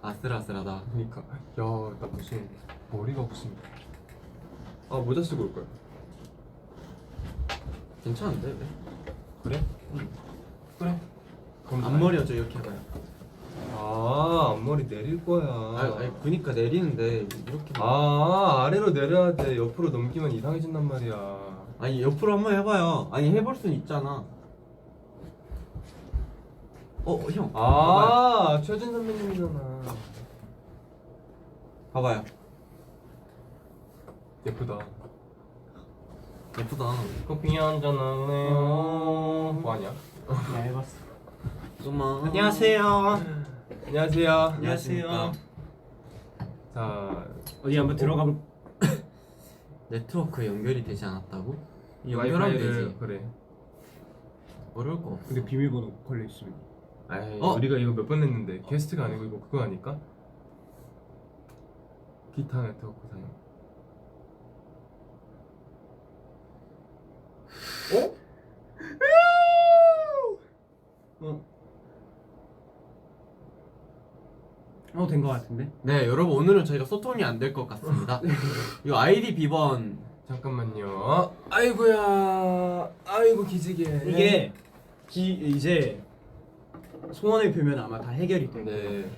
아슬아슬하다. 그러니까 야, 나 무슨 머리가 무슨 모자 쓰고 올 거야. 괜찮은데 왜? 그래? 그래. 그럼 앞머리였죠 이렇게 해봐요. 앞머리 내릴 거야. 아니 그니까 내리는데 이렇게. 아래로 내려야 돼. 옆으로 넘기면 이상해진단 말이야. 아니 옆으로 한번 해봐요. 아니 해볼 순 있잖아. 형. 최진 선배님이잖아. 봐봐요. 예쁘다. 예쁘다. 커피 한잔 할래요? 뭐 하냐? 네, 해봤어. 잠깐만. 안녕하세요. 안녕하세요. 안녕하십니까. 자, 어디 한번 들어가 볼. 네트워크 연결이 되지 않았다고? 연결하면 되지. 그래. 어려울 거 없어. 근데 비밀번호 걸려 있습니다. 우리가 이거 몇 번 했는데 게스트가 아니고 이거 그거 아닐까? 기타 네트워크 사용. 된 것 같은데? 네 여러분 오늘은 저희가 소통이 안 될 것 같습니다. 이 아이디 비번 잠깐만요. 아이고야. 아이고 기지개. 이게 이제 소원을 빌면 아마 다 해결이 되고. 네.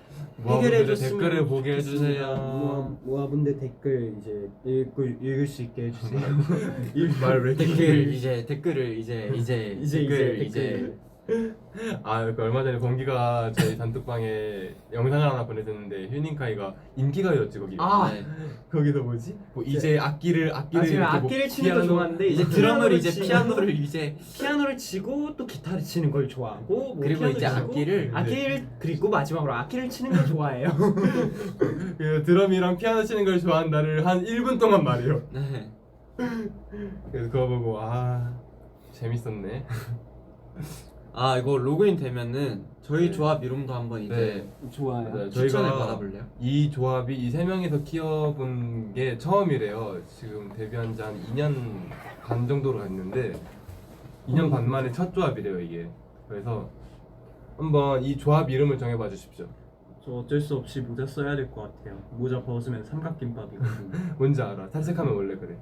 해결해 모아분들의 줬으면 댓글을 보게 해주세요. 모아분들 댓글 이제 읽을 수 있게 해주세요. 말왜 댓글을 이제 댓글. 그 얼마 전에 범기가 저희 단톡방에 영상을 하나 보내줬는데 휴닝카이가 인기가요였지 거기. 네. 거기서 뭐지? 뭐 이제 악기를 제가 이렇게 뭐 악기를 치는 거 좋아하는데 이제 드럼을 이제 피아노를 치고 또 기타를 치는 걸 좋아하고 뭐 그리고 피아노를 이제 치고 악기를 그리고 마지막으로 악기를 치는 걸 좋아해요. 그 드럼이랑 피아노 치는 걸 좋아한다를 한 1분 동안 말해요. 네. 그래서 그거 보고 재밌었네. 이거 로그인 되면은 저희 조합 이름도 한번 이제 좋아요. 맞아요. 추천을 저희가 받아볼래요? 이 조합이 이 세 명이서 키워본 게 처음이래요. 지금 데뷔한 지 한 2년 반 정도로 갔는데 2년 반 만에 첫 조합이래요 이게. 그래서 한번 이 조합 이름을 정해봐 주십시오. 저 어쩔 수 없이 모자 써야 될 것 같아요. 모자 벗으면 삼각김밥이거든요. 뭔지 알아? 탈색하면 원래 그래.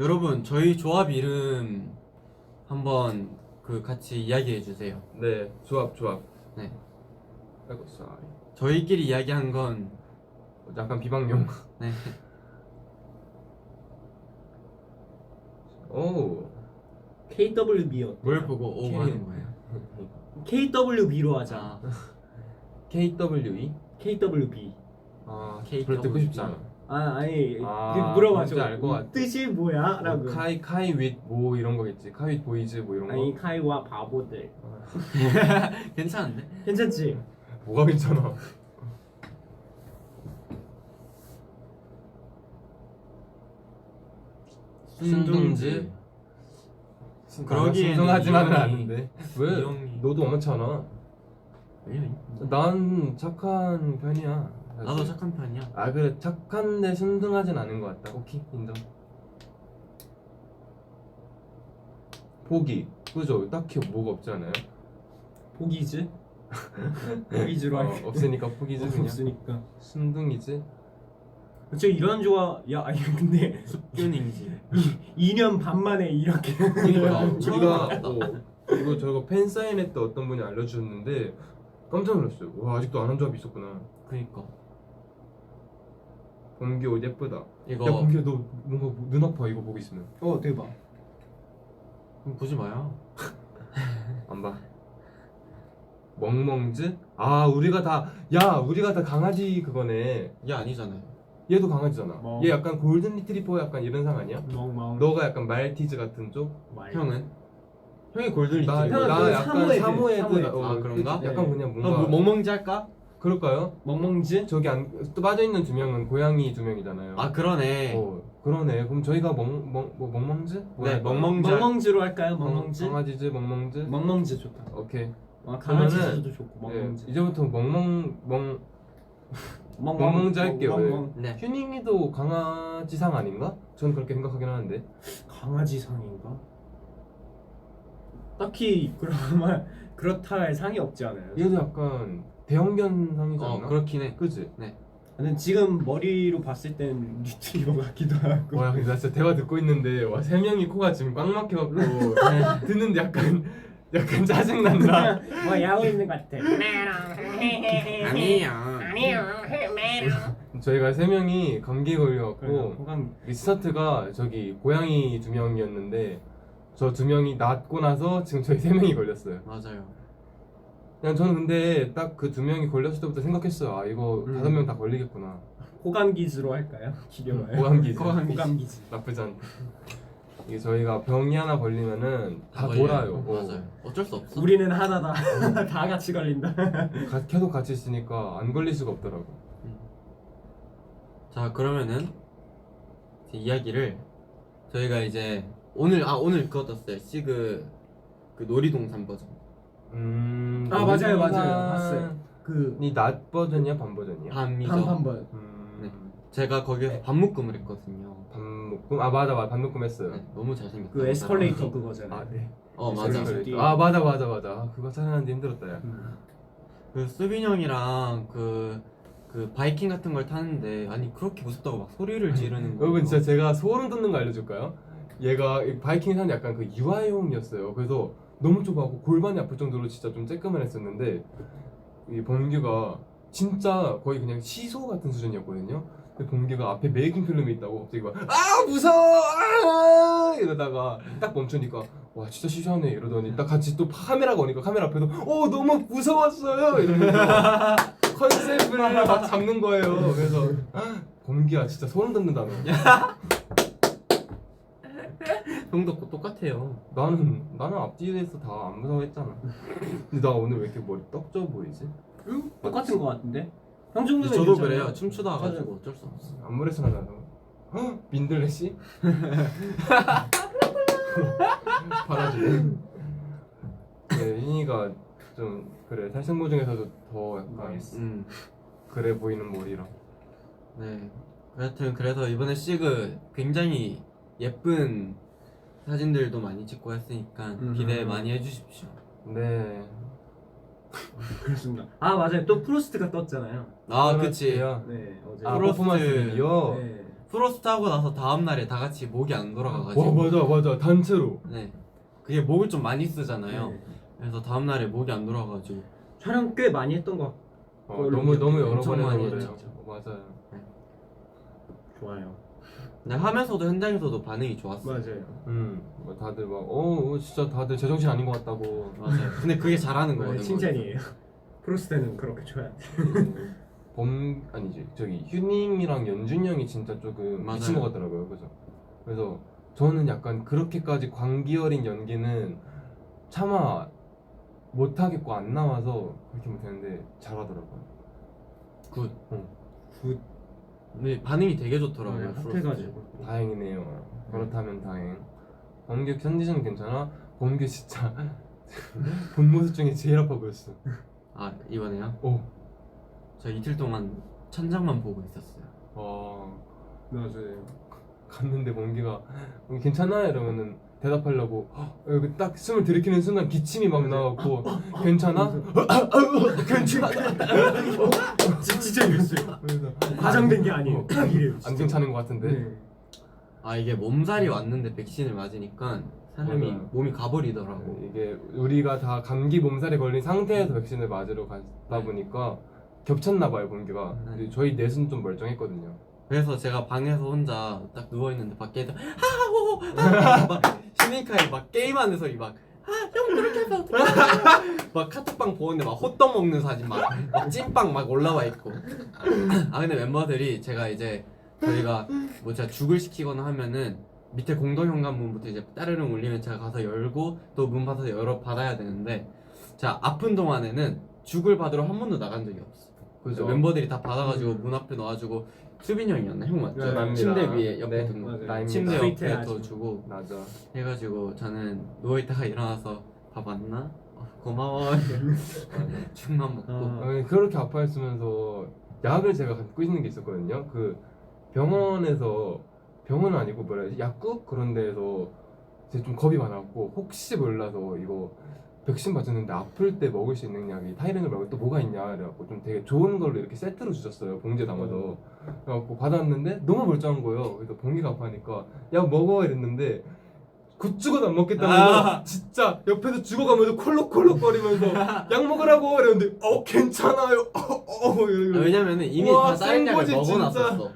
여러분 저희 조합 이름 한번 같이 이야기해 주세요. 네, 조합. 네. 아이고 쏘리. 저희끼리 이야기한 건 약간 비방용. 네. 오. KWB요. 뭘 보고 오 하는 거예요? KWB로 하자. 아, KWE? KWB. 별로 듣고 싶지 않아. 아니 뭔지 물어봐줘. 알 것 같아. 뜻이 뭐야? 라고. 카이 윗 뭐 이런 거겠지. 카이 윗 보이즈 뭐 이런 거. 아니 카이와 바보들. 괜찮은데? 괜찮지? 뭐가 괜찮아? 순둥지. 그러기에는 순둥하지만은 이 형이- 않은데. 왜? 이 형이- 너도 엄청잖아. 난 착한 편이야. 사실. 나도 착한 편이야. 그래 착한데 순둥하진 않은 것 같다. 오케이 인정. 포기. 그죠? 딱히 뭐가 없지 않아요? 포기즈? 포기즈로 할게. 없으니까 포기지 그냥. 없으니까. 순둥이지. 저 이런 좋아. 야 아니 근데 습균인지. 2년 반 만에 이렇게. 그러니까 우리가 이거 저거 팬 사인회 때 어떤 분이 알려주셨는데 깜짝 놀랐어요. 와 아직도 안 한 조합이 있었구나. 그니까 범기 옷 예쁘다. 이거 야 범기야 너 뭔가 눈 아파 이거 보고 있으면. 대박. 보지 마요. 안 봐. 멍멍즈? 우리가 다 강아지 그거네. 얘 아니잖아요. 얘도 강아지잖아. 멍. 얘 약간 골든 리트리버 약간 이런 상 아니야? 멍멍. 너가 약간 말티즈 같은 쪽? 형은? 형이 골든 나 리트리버. 형은 약간 사모예드. 그런가? 약간 그냥 뭔가 뭐 멍멍지 할까? 그럴까요? 멍멍즈? 저기 또 빠져있는 두 명은 고양이 두 명이잖아요. 그러네. 그러네. 그럼 저희가 멍멍즈? 네, 멍멍즈. 멍멍즈로 할까요? 멍멍즈? 강아지즈 멍멍즈? 멍멍즈 좋다. 오케이. 강아지즈도 좋고 네, 멍멍즈. 이제부터 멍멍즈 할게요. 멍멍. 네. 휴닝이도 강아지상 아닌가? 전 그렇게 생각하긴 하는데. 강아지상인가? 딱히 그렇다 할 상이 없지 않아요? 얘도 약간 대형견상이지 않나? 그렇긴 해. 그치? 나는 지금 머리로 봤을 땐 리트리버 같기도 하고. 와 근데 나 진짜 대화 듣고 있는데 와 세 명이 코가 지금 꽉 막혀갖고 듣는데 약간 짜증난다. 뭐 야구 있는 것 같아. 아니에요. 저희가 세 명이 감기에 걸려갖고 호감 이 스타트가 저기 고양이 2명이었는데 저 2명이 낫고 나서 지금 저희 3명이 걸렸어요. 맞아요. 그냥 저는 근데 딱 그 2명이 걸렸을 때부터 생각했어요. 아 이거 5명 다 걸리겠구나. 호감기즈로 할까요? 기려봐요. 호감기즈. 호감기즈. 나쁘지 않다. 이게 저희가 병이 하나 걸리면은 다 걸려요. 돌아요. 맞아요. 어쩔 수 없어. 우리는 하나다. 다 같이 걸린다. 계속 같이 있으니까 안 걸릴 수가 없더라고. 자 그러면은 이제 이야기를 저희가 이제 오늘 그거 떴어요. 시그 그 놀이동산 버전. 아, 맞아요. 봤어요. 그 이낮 버전이야 반 버전이야? 밤이죠. 반반번. 네. 제가 거기에서 밤묶음을 했거든요. 밤묶음? 아 맞아 밤묶음 했어요. 네, 너무 잘생겼다. 그 에스컬레이터 그거잖아요. 아 네. 맞아. 에스컬레이터. 아 맞아. 아, 그거 찾아내는데 힘들었다 야. 그 수빈 형이랑 그 바이킹 같은 걸 타는데 아니 그렇게 무섭다고 막 소리를 지르는 거. 여러분 진짜 제가 소름 돋는 거 알려줄까요? 얘가 이 바이킹 타는 약간 그 유아용이었어요. 그래서 너무 좁아하고 골반이 아플 정도로 진짜 좀 쬐끄만 했었는데 이 범규가 진짜 거의 그냥 시소 같은 수준이었거든요. 근데 범규가 앞에 메이킹 필름이 있다고 갑자기 막 아 무서워 아 이러다가 딱 멈추니까 와 진짜 시소하네 이러더니 딱 같이 또 카메라가 오니까 카메라 앞에서 너무 무서웠어요 이러면서 컨셉을 막 잡는 거예요. 그래서 범규야 진짜 소름 돋는다 너. 형도 똑같아요. 나는 앞뒤에서 다 안 무서워했잖아. 근데 나 오늘 왜 이렇게 머리 떡져 보이지? 응? 똑같은 거 같은데? 형 정도면 저도 괜찮아요. 그래요. 춤추다 가지고 어쩔 수 없어. 안무레스나 나서 민들레 씨? 받아주네. 네, 윤희가 좀 그래 살생모 중에서도 더 약간 나이스. 그래 보이는 머리라. 네. 여하튼 그래서 이번에 시그 굉장히 예쁜 사진들도 많이 찍고 했으니까 기대 많이 해주십시오. 네. 그렇습니다. 아 맞아요. 또 프로스트가 떴잖아요. 아 그치. 네 어제. 아 프로스트. 퍼포먼스 비디오. 네. 프로스트 하고 나서 다음 날에 다 같이 목이 안 돌아가가지고. 와 맞아 단체로. 네. 그게 목을 좀 많이 쓰잖아요. 네. 그래서 다음 날에 목이 안 돌아가가지고. 촬영 꽤 많이 했던 것 너무 여러 엄청 번 많이 했어요. 했죠. 맞아요. 좋아요. 근데 하면서도 현장에서도 반응이 좋았어요. 맞아요. 뭐 다들 막 진짜 다들 제정신 아닌 것 같다고. 맞아요. 근데 그게 잘하는 거예요. 네, 칭찬이에요. 프로스트는 그렇게 줘야 돼. 아니지 저기 휴닝이랑 연준이 형이 진짜 조금 맞아요. 미친 것 같더라고요. 그죠? 그래서 저는 약간 그렇게까지 광기 어린 연기는 차마 못하겠고 안 나와서 그렇게 못했는데 잘하더라고요. 굿. 굿. 근데 반응이 되게 좋더라고요. 네, 핫해가지고. 다행이네요. 그렇다면 다행. 범규 컨디션 괜찮아? 범규 진짜 본 모습 중에 제일 아파 보였어. 아 이번에요? 오. 저 이틀 동안 천장만 보고 있었어요. 맞아요. 갔는데 범규가 괜찮아? 이러면은 대답하려고 여기 딱 숨을 들이키는 순간 기침이 막 나왔고 괜찮아? 괜찮아? 진짜 이랬어요. 그래서 과장된 게 아니에요. 딱 이래요. 안 괜찮은 것 같은데. 네. 아 이게 몸살이 왔는데 백신을 맞으니까 사람이 맞아요. 몸이 가버리더라고. 이게 우리가 다 감기 몸살에 걸린 상태에서 백신을 맞으러 갔다 보니까 겹쳤나 봐요 범규가. 네. 근데 저희 넷은 좀 멀쩡했거든요. 그래서 제가 방에서 혼자 딱 누워 있는데 밖에서 막 시민카이 막 게임하는 소리 막 형 그렇게 해서 어떡해 막 카톡방 보는데 막 호떡 먹는 사진 막 찐빵 막 올라와 있고. 근데 멤버들이 저희가 뭐 제가 죽을 시키거나 하면은 밑에 공동 현관문부터 이제 따르릉 울리면 제가 가서 열고 또 문 받아서 받아야 되는데 제가 아픈 동안에는 죽을 받으러 한 번도 나간 적이 없어. 그죠? 멤버들이 다 받아가지고 문 앞에 넣어주고 수빈이 형이었나? 형 맞죠? 네, 맞습니다. 침대 위에 옆에 네, 둔 거. 맞아요. 침대 스위트에 옆에 아주. 더 주고 맞아. 해가지고 저는 누워있다가 일어나서 밥 왔나? 고마워 죽만 먹고 그렇게 아파했으면서 약을 제가 갖고 있는 게 있었거든요. 그 병원은 아니고 뭐라 해야지 약국 그런 데에서 제가 좀 겁이 많았고 혹시 몰라서 이거 백신 맞았는데 아플 때 먹을 수 있는 약이 타이레놀 말고 또 뭐가 있냐 그래갖고 좀 되게 좋은 걸로 이렇게 세트로 주셨어요. 봉지에 담아서. 그래갖고 받았는데 너무 멀쩡한 거예요. 그래서 봉기가 아파하니까 약 먹어 이랬는데 굿죽은 안 먹겠다는 거 진짜 옆에서 죽어가면서 콜록콜록거리면서 약 먹으라고 이랬는데 괜찮아요. 이러고. 왜냐면은 이미 우와, 다 다른 약을 센 거지, 먹어놨었어.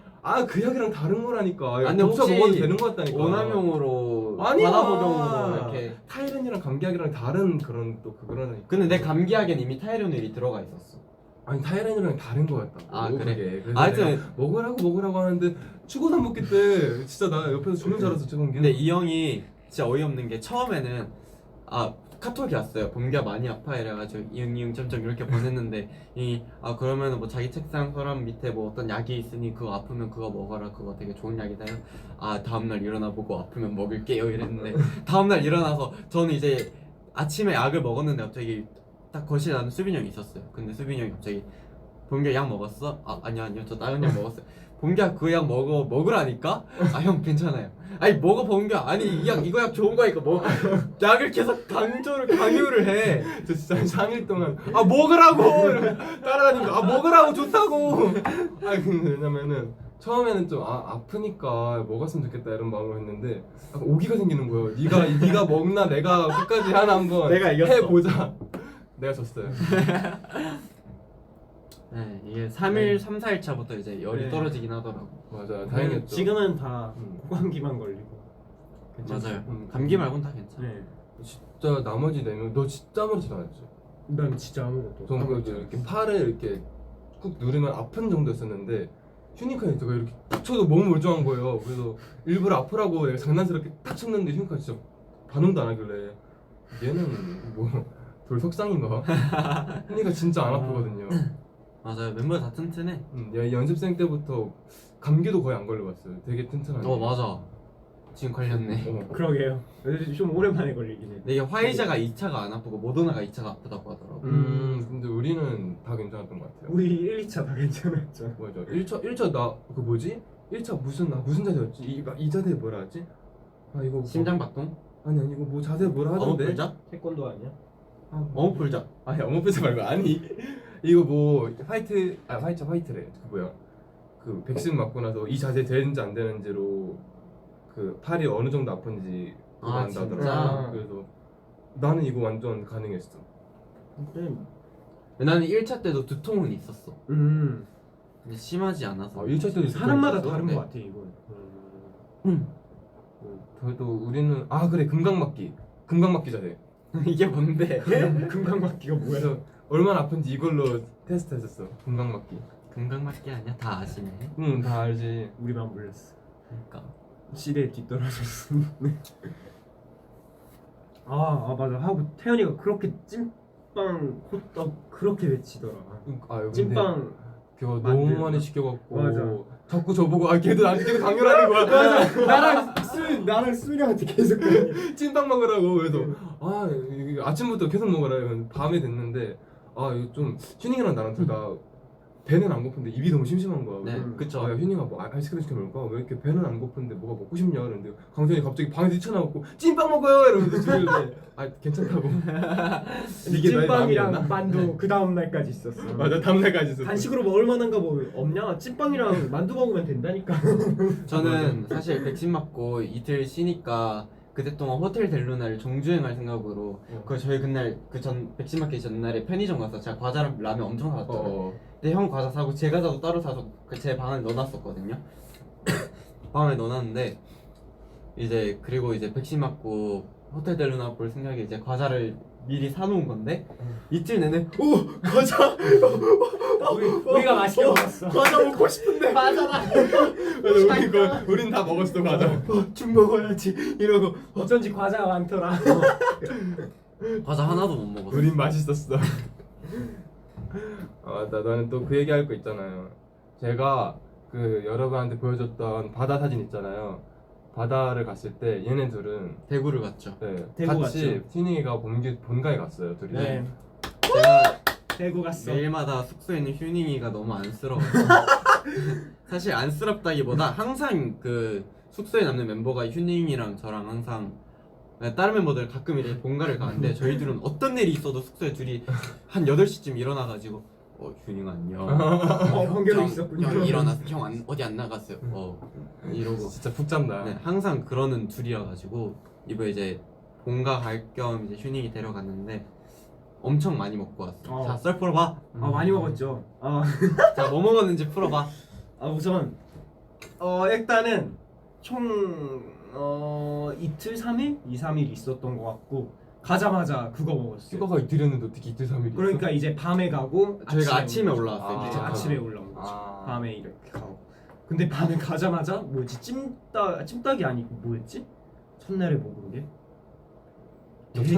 그 약이랑 다른 거라니까. 아니, 겹쳐 혹시 먹어도 되는 거 같다니까. 오남용으로 아니야. 과다복용으으로 이렇게. 타이레놀이랑 감기약이랑 다른 그런 또 그거라니까. 근데 내 감기약엔 이미 타이레놀이 들어가 있었어. 아니 타이레놀이랑 다른 거 같다고. 아, 그래? 그게. 그래서 하여튼 내가 먹으라고 하는데 죽어도 안 먹겠대. 진짜 나 옆에서 죽는 줄 알았어 저건 게. 근데 이 형이 진짜 어이없는 게 처음에는 카톡이 왔어요. 범규야 많이 아파 이래가지고 이응 점점 이렇게 보냈는데 그러면은 뭐 자기 책상 서랍 밑에 뭐 어떤 약이 있으니 그거 아프면 그거 먹어라. 그거 되게 좋은 약이다요. 다음날 일어나 보고 아프면 먹을게요 이랬는데 다음날 일어나서 저는 이제 아침에 약을 먹었는데 갑자기 딱 거실에 나는 수빈이 형이 있었어요. 근데 수빈이 형이 갑자기 범규야 약 먹었어? 아니요 저 다른 약 먹었어요. 범규야 그 약 먹으라니까? 형 괜찮아요. 아니 먹어 범규야. 아니 이거 약 좋은 거니까 먹어. 약을 계속 강요를 해. 저 진짜 3일 동안 먹으라고 이러면 따라다니면서 먹으라고 좋다고. 근데 왜냐면은 처음에는 좀 아프니까 먹었으면 좋겠다 이런 마음으로 했는데 오기가 생기는 거예요. 네가 먹나 내가 끝까지 하나 한번 내가 이겼어. 해보자. 내가 졌어요. 네, 이게 3일, 3, 4일 차부터 이제 열이 네. 떨어지긴 하더라고. 맞아, 다행이었죠. 지금은 다 음. 고감기만 걸리고. 맞아요. 감기 말고는 다 괜찮아. 네. 진짜 나머지 4명 너 진짜 아무렇지도 않았지? 난 진짜 아무것도. 저는 이렇게 팔을 이렇게 꾹 누르면 아픈 정도였었는데 휴닝카이 제가 이렇게 딱 쳐도 너무 멀쩡한 거예요. 그래서 일부러 아프라고 내가 장난스럽게 딱 쳤는데 휴닝카이 진짜 반응도 안 하길래 얘는 뭐 돌 속상인가? 휴닝카 진짜 안 아프거든요. 맞아요. 멤버 다 튼튼해. 연습생 때부터 감기도 거의 안 걸려봤어요. 되게 튼튼하네. 맞아. 지금 걸렸네. 그러게요. 좀 오랜만에 걸리긴 해. 근데 이게 화이자가 2차가 안 아프고 모더나가 2차가 아프다고 하더라고. 근데 우리는 다 괜찮았던 것 같아요. 우리 1, 2차 다 괜찮았죠. 맞아. 1차 나 그 뭐지? 1차 무슨 자세였지? 이 자세 뭐라 하지? 이거 심장박동? 아니 이거 뭐 자세 뭐라 하던데? 어묵불자? 태권도 아니야? 어묵불자? 아니 어묵불자 말고 아니 이거 뭐 화이트래. 그 뭐야? 그 백신 맞고 나서 이 자세 되는지 안 되는지로 그 팔이 어느 정도 아픈지 그거 진짜? 한다더라고. 그래서 나는 이거 완전 가능했어. 근데 나는 1차 때도 두통은 있었어. 근데 심하지 않아서. 1차 때도 사람마다 있었어? 다른 네. 것 같아 이건. 그래도 우리는 그래 금강맞기 자세. 이게 뭔데? 금강맞기가 뭐야? 그래서 얼마나 아픈지 이걸로 테스트했었어. 금강맞기. 금강맞기 아니야? 다 아시네. 다 알지. 우리만 몰랐어. 그러니까. 시대에 뒤떨어졌어. 맞아. 하고 태연이가 그렇게 찐빵 호떡 그렇게 외치더라. 근데 찐빵 그거 너무 만들고. 많이 시켜갖고 맞아. 자꾸 저보고 걔도 나한테 계속 강요하는 거야. 나랑 수리한테 계속 그래. 찐빵 먹으라고. 그래서 이거 아침부터 계속 먹으라. 이러면 밤에 됐는데 이거 좀 휴닝이랑 나랑 둘 다 배는 안 고픈데 입이 너무 심심한 거야. 네, 그래서 그쵸. 야 휴닝아 뭐 아이스크림 시켜 먹을까? 왜 이렇게 배는 안 고픈데 뭐가 먹고 싶냐? 그러는데 강선이 갑자기 방에서 뛰쳐나왔고 찐빵 먹어요 이러면서 주길래 괜찮다고. 이게 나의 마음이었나? 찐빵이랑 만두 그 다음 날까지 있었어. 맞아 다음날까지 있었어. 간식으로 먹을 만한가 뭐 없냐? 찐빵이랑 만두 먹으면 된다니까. 저는 사실 백신 맞고 이틀 쉬니까 그때 동안 호텔 델루나를 정주행할 생각으로 저희 그날 백신 맞기 전날에 편의점 가서 제가 과자랑 라면 엄청 사왔잖아요. 근데 형 과자 사고 제 과자도 따로 사서 제 방 안에 넣어놨었거든요. 방 안에 넣어놨는데 그리고 이제 백신 맞고 호텔 델루나 볼 생각에 이제 과자를 미리 사놓은 건데 이틀 내내 과자 우리가 맛있게 먹었어. 과자 먹고 싶은데 과자다. 우린 다 먹었어 과자. 좀 먹어야지 이러고 어쩐지 과자가 많더라. 과자 하나도 못 먹었어. 우린 맛있었어. 나는 또 그 얘기할 거 있잖아요. 제가 그 여러분한테 보여줬던 바다 사진 있잖아요. 바다를 갔을 때 얘네 둘은 대구를 갔죠. 대구 같이 갔죠. 티니가 본가에 갔어요. 둘이. 네. 제가 대구 갔어. 매일마다 숙소에 있는 휴닝이가 너무 안쓰러워. 사실 안쓰럽다기보다 항상 그 숙소에 남는 멤버가 휴닝이랑 저랑 항상 다른 멤버들 가끔 이제 본가를 가는데 저희들은 어떤 일이 있어도 숙소에 둘이 한 8시쯤 일어나가지고 준이가 안녕. 번개도 있었군요. 형 일어났어. 형 어디 안 나갔어요. 이러고 진짜 푹 잤나? 네, 항상 그러는 둘이라 가지고 이번에 이제 본가 갈 겸 이제 휴닝이 데려갔는데 엄청 많이 먹고 왔어. 자, 썰 풀어봐. 많이 먹었죠. 자, 뭐 먹었는지 풀어봐. 우선 일단은 총 이틀 3일? 2, 3일 있었던 것 같고 가자마자 그거 먹었어요. 휴가가 이틀이었는데 어떻게 이틀 3일이 그러니까 이제 밤에 가고 저희가 아침에 오는 올라왔어요. 아. 이제 기차 타고. 아침에 올라온 거죠. 아. 밤에 이렇게 가고. 근데 밤에 가자마자 뭐지 찜닭이 아니고 뭐였지? 첫날에 먹은 게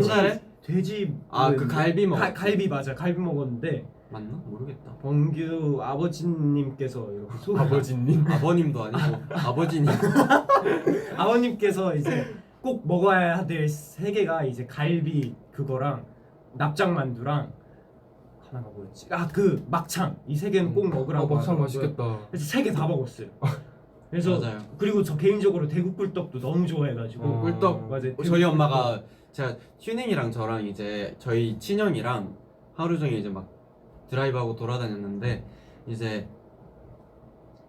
첫날에? 돼지 그 갈비 먹었지. 갈비 맞아. 갈비 먹었는데 맞나? 모르겠다. 범규 아버지님께서 이렇게 아버지님? 아버님도 아니고 아버지님. 아버님께서 이제 꼭 먹어야 될 세 개가 이제 갈비 그거랑 납작만두랑 하나가 뭐였지? 그 막창 이 세 개는 꼭 먹으라고 막창 하더라고요. 맛있겠다. 그래서 세 개 다 먹었어요. 그래서 맞아요. 그리고 저 개인적으로 대구 꿀떡도 너무 좋아해가지고 꿀떡. 맞아요. 저희 엄마가 제가 휴닝이랑 저랑 이제 저희 친형이랑 하루 종일 이제 막 드라이브하고 돌아다녔는데 이제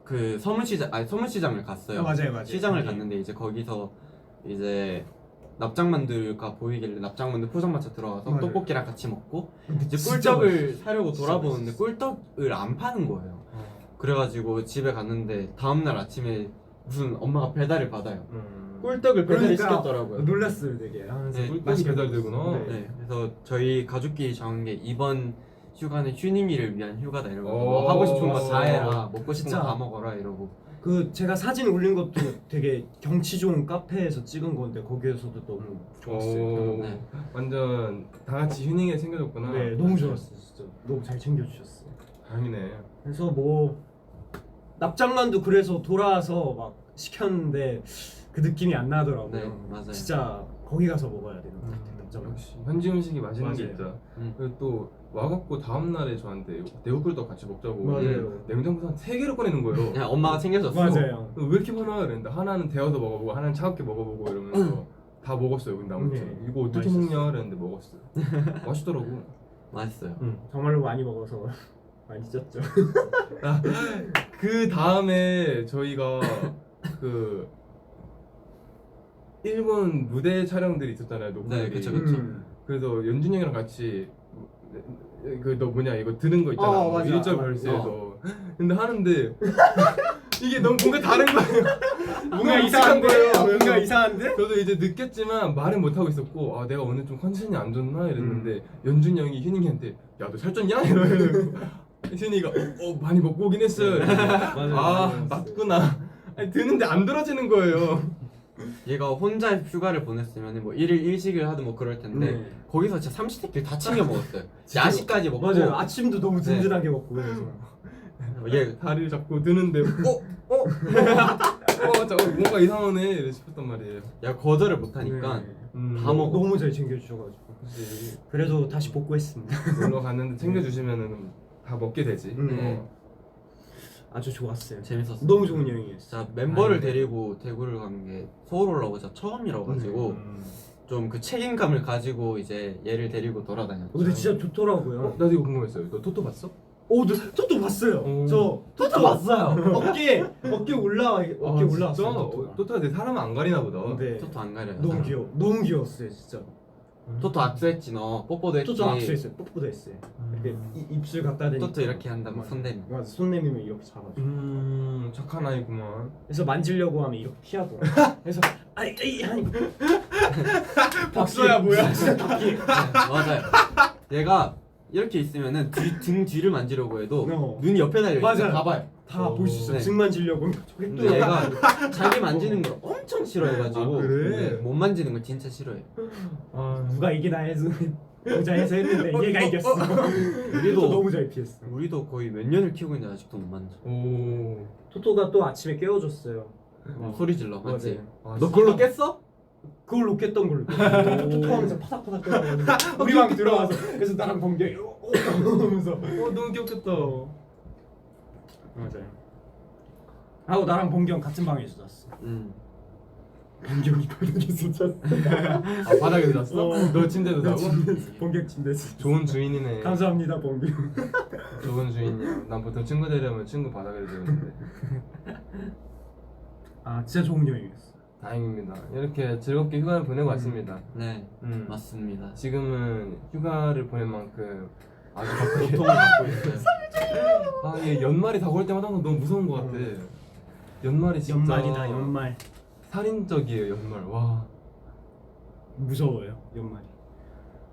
그 서문시장을 갔어요. 맞아요. 시장을 갔는데 이제 거기서 이제 납작만두가 보이길래 납작만두 포장마차 들어가서 맞아요. 떡볶이랑 같이 먹고 근데 이제 진짜 꿀떡을 사려고 진짜 돌아보는데 맛있었어. 꿀떡을 안 파는 거예요. 그래가지고 집에 갔는데 다음날 아침에 무슨 엄마가 배달을 받아요. 꿀떡을 배달을 그러니까 시켰더라고요. 놀랐어요 되게. 네, 꿀떡이 배달되구나. 네. 네, 그래서 저희 가족끼리 정한 게 이번 휴가는 휴닝이를 위한 휴가다 이러고 오. 뭐 하고 싶은 거 다 해라, 먹고 싶은 진짜. 거 다 먹어라 이러고. 그 제가 사진 올린 것도 되게 경치 좋은 카페에서 찍은 건데 거기에서도 너무 좋았어요. 오, 네. 완전 다 같이 휴닝에 챙겨줬구나. 네, 너무 좋았어요. 진짜 너무 잘 챙겨주셨어요. 다행이네. 그래서 뭐 납작만두 그래서 돌아와서 막 시켰는데 그 느낌이 안 나더라고요. 네, 맞아요. 진짜 거기 가서 먹어야 되는 것 같아요. 납작만두. 역시 현지 음식이 맛있는 게 맞아요. 있다. 음. 그리고 또 와갖고 다음 날에 저한테 대구꿀떡 같이 먹자고 맞아요. 냉장고에서 한 3개를 꺼내는 거예요. 그냥 엄마가 챙겨줬어. 맞아요. 왜 이렇게 많아? 이랬는데 하나는 데워서 먹어보고 하나는 차갑게 먹어보고 이러면서 다 먹었어요. 근데 아무튼 네. 이거 어떻게 맛있었어요. 먹냐 이랬는데 먹었어요. 맛있더라고. 맛있어요. 정말로 많이 먹어서 많이 쪘죠. 그 다음에 저희가 그 일본 무대 촬영들이 있었잖아요. 녹화들이. 네, 그쵸, 그쵸. 그래서 연준이 형이랑 같이 그 너 뭐냐 이거 들은 거 있잖아. 맞아. 1절 벌스에서. 근데 하는데 이게 너무 뭔가 다른 거예요. 뭔가 이상한 거예요. 뭔가 이상한데? 저도 이제 느꼈지만 말은 못 하고 있었고 내가 오늘 좀 컨디션이 안 좋나 이랬는데 연준이 형이 휴닝이한테 야 너 살쪘냐 이러면서 휴닝이가 많이 먹고 오긴 했어요. 맞아요. 맞구나. 아니 드는데 안 들어지는 거예요. 얘가 혼자 휴가를 보냈으면 뭐 1일 1식을 하든 뭐 그럴 텐데 네. 거기서 진짜 삼시세끼를 다 챙겨 먹었어요. 야식까지 먹고. 맞아요. 아침도 너무 든든하게 먹고 그래서. 얘 다리를 잡고 드는데 잠깐 뭔가 이상하네 싶었단 말이에요. 야 거절을 못 하니까 네. 다 먹어. 너무 잘 챙겨주셔가지고. 혹시 그래도 다시 복구했습니다. 놀러 갔는데 챙겨주시면은 다 먹게 되지. 아주 좋았어요. 재밌었어. 너무 좋은 여행이었어요. 자 멤버를 아니네. 데리고 대구를 간 게 서울 올라오자 처음이라 가지고 좀 그 책임감을 가지고 이제 얘를 데리고 돌아다녔죠. 근데 진짜 좋더라고요. 나도 이거 궁금했어요. 너 토토 봤어? 토토 봤어요. 오. 저 토토 봤어요. 어깨 올라왔어요. 토토가 내 사람 안 가리나 보다. 네. 토토 안 가려요. 너무 너무 귀여웠어요, 진짜. 토토 악수했지 너. 뽀뽀도 했지. 토토 악수했어요. 뽀뽀도 했어요. 이렇게 입술 갖다 대니까. 토토 이렇게 한다 막 손 대면. 맞아, 손 내밀면 이렇게 잡아줘. 착한 아이구만. 그래서 만지려고 하면 이렇게 피하더라고. 그래서 아니 박서야 뭐야? 맞아요. 얘가 이렇게 있으면은 등 뒤를 만지려고 해도 눈이 옆에 달려 있어요. 맞아요. 봐봐요. 다 볼 수 있어. 네. 등 만지려고. 근데 얘가 자기 만지는 걸 엄청 싫어해가지고 아, 그래? 네, 못 만지는 걸 진짜 싫어해. 누가 이기나 해서 보자 해서 했는데 얘가 이겼어. 우리도 너무 잘 피했어. 우리도 거의 몇 년을 키우고 있는데 아직도 못 만져. 오. 토토가 또 아침에 깨워줬어요. 소리 질러 맞지? 맞아요. 너 그걸로 깼어? 그걸로 깼던 걸로. 토토하면서 파닥파닥 거리고 우리 방 들어와서 그래서 나랑 번개 이러면서 너무 귀엽겠다. 맞아요. 하고 나랑 번경 같은 방에서 잤어. 변경이 바닥에서 잤어. 아 바닥에서 잤어? 너 침대도 자고? 본격 침대에서. 좋은 주인이네. 감사합니다 본격. 좋은 주인이야. 난 보통 친구 데려오면 친구 바닥에서 재우는데. 아 진짜 좋은 여행이었어. 다행입니다. 이렇게 즐겁게 휴가를 보내고 왔습니다. 네, 음. 맞습니다. 지금은 휴가를 보낼 만큼 아주 고통을 받고 있어요. 아, 얘 연말이 다가올 때마다 항상 너무 무서운 것 같아. 연말이 진짜 연말이다 연말. 살인적이에요. 연말. 와. 무서워요 연말이.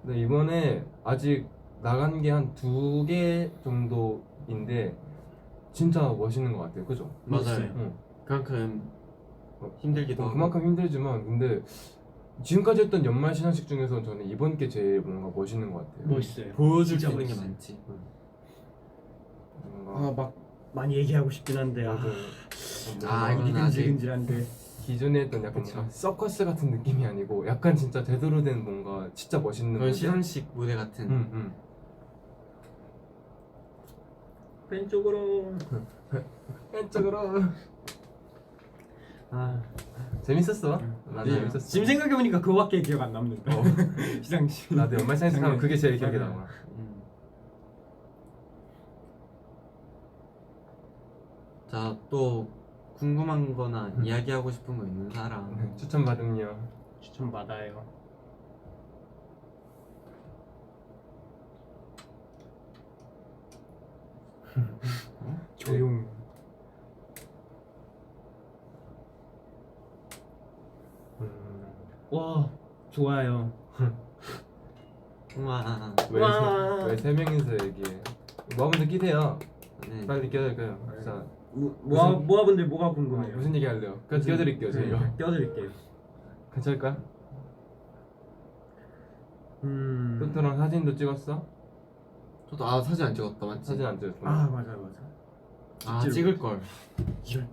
근데 이번에 아직 나간 게 한 2개 정도인데 진짜 멋있는 것 같아요. 그죠? 맞아요. 응. 그만큼 힘들기도 하고. 그만큼 힘들지만 근데 지금까지 했던 연말 시상식 중에서 저는 이번 게 제일 뭔가 멋있는 것 같아요. 멋있어요. 보여줄 수 진짜 있는 게 멋있어요. 많지. 뭔가 아 막 많이 얘기하고 싶긴 한데 맞아요. 아, 뭔가 이건 아직- 근질근질한데. 기존에 했던 약간 그쵸. 뭔가 서커스 같은 느낌이 아니고 약간 진짜 제대로 된 뭔가 진짜 멋있는 그런 무대? 시상식 무대 같은. 응. 왼쪽으로. 왼쪽으로. 아 재밌었어. 난 네. 재밌었어. 지금 생각해 보니까 그거밖에 기억 안 남는다. 어. 시상식. 나도 연말 시상식 하면 그게 제일 기억에 맞아요. 남아. 자, 또 궁금한 거나 이야기하고 싶은 거 있는 사람. 추천 받음요. 추천 받아요. 조용. 와 좋아요. 우와. 와. 왜세 명이서 얘기해? 모아분들 끼세요. 네. 빨리 껴요. 자, 모아분들 뭐가 궁금해요? 무슨 얘기 할래요? 그냥 끼워드릴게요 저희가. 띄워드릴게요. 괜찮을까? 토토랑 사진도 찍었어? 저도 사진 안 찍었다 맞지? 사진 안 찍었어. 아 맞아. 찍을 걸. 이런.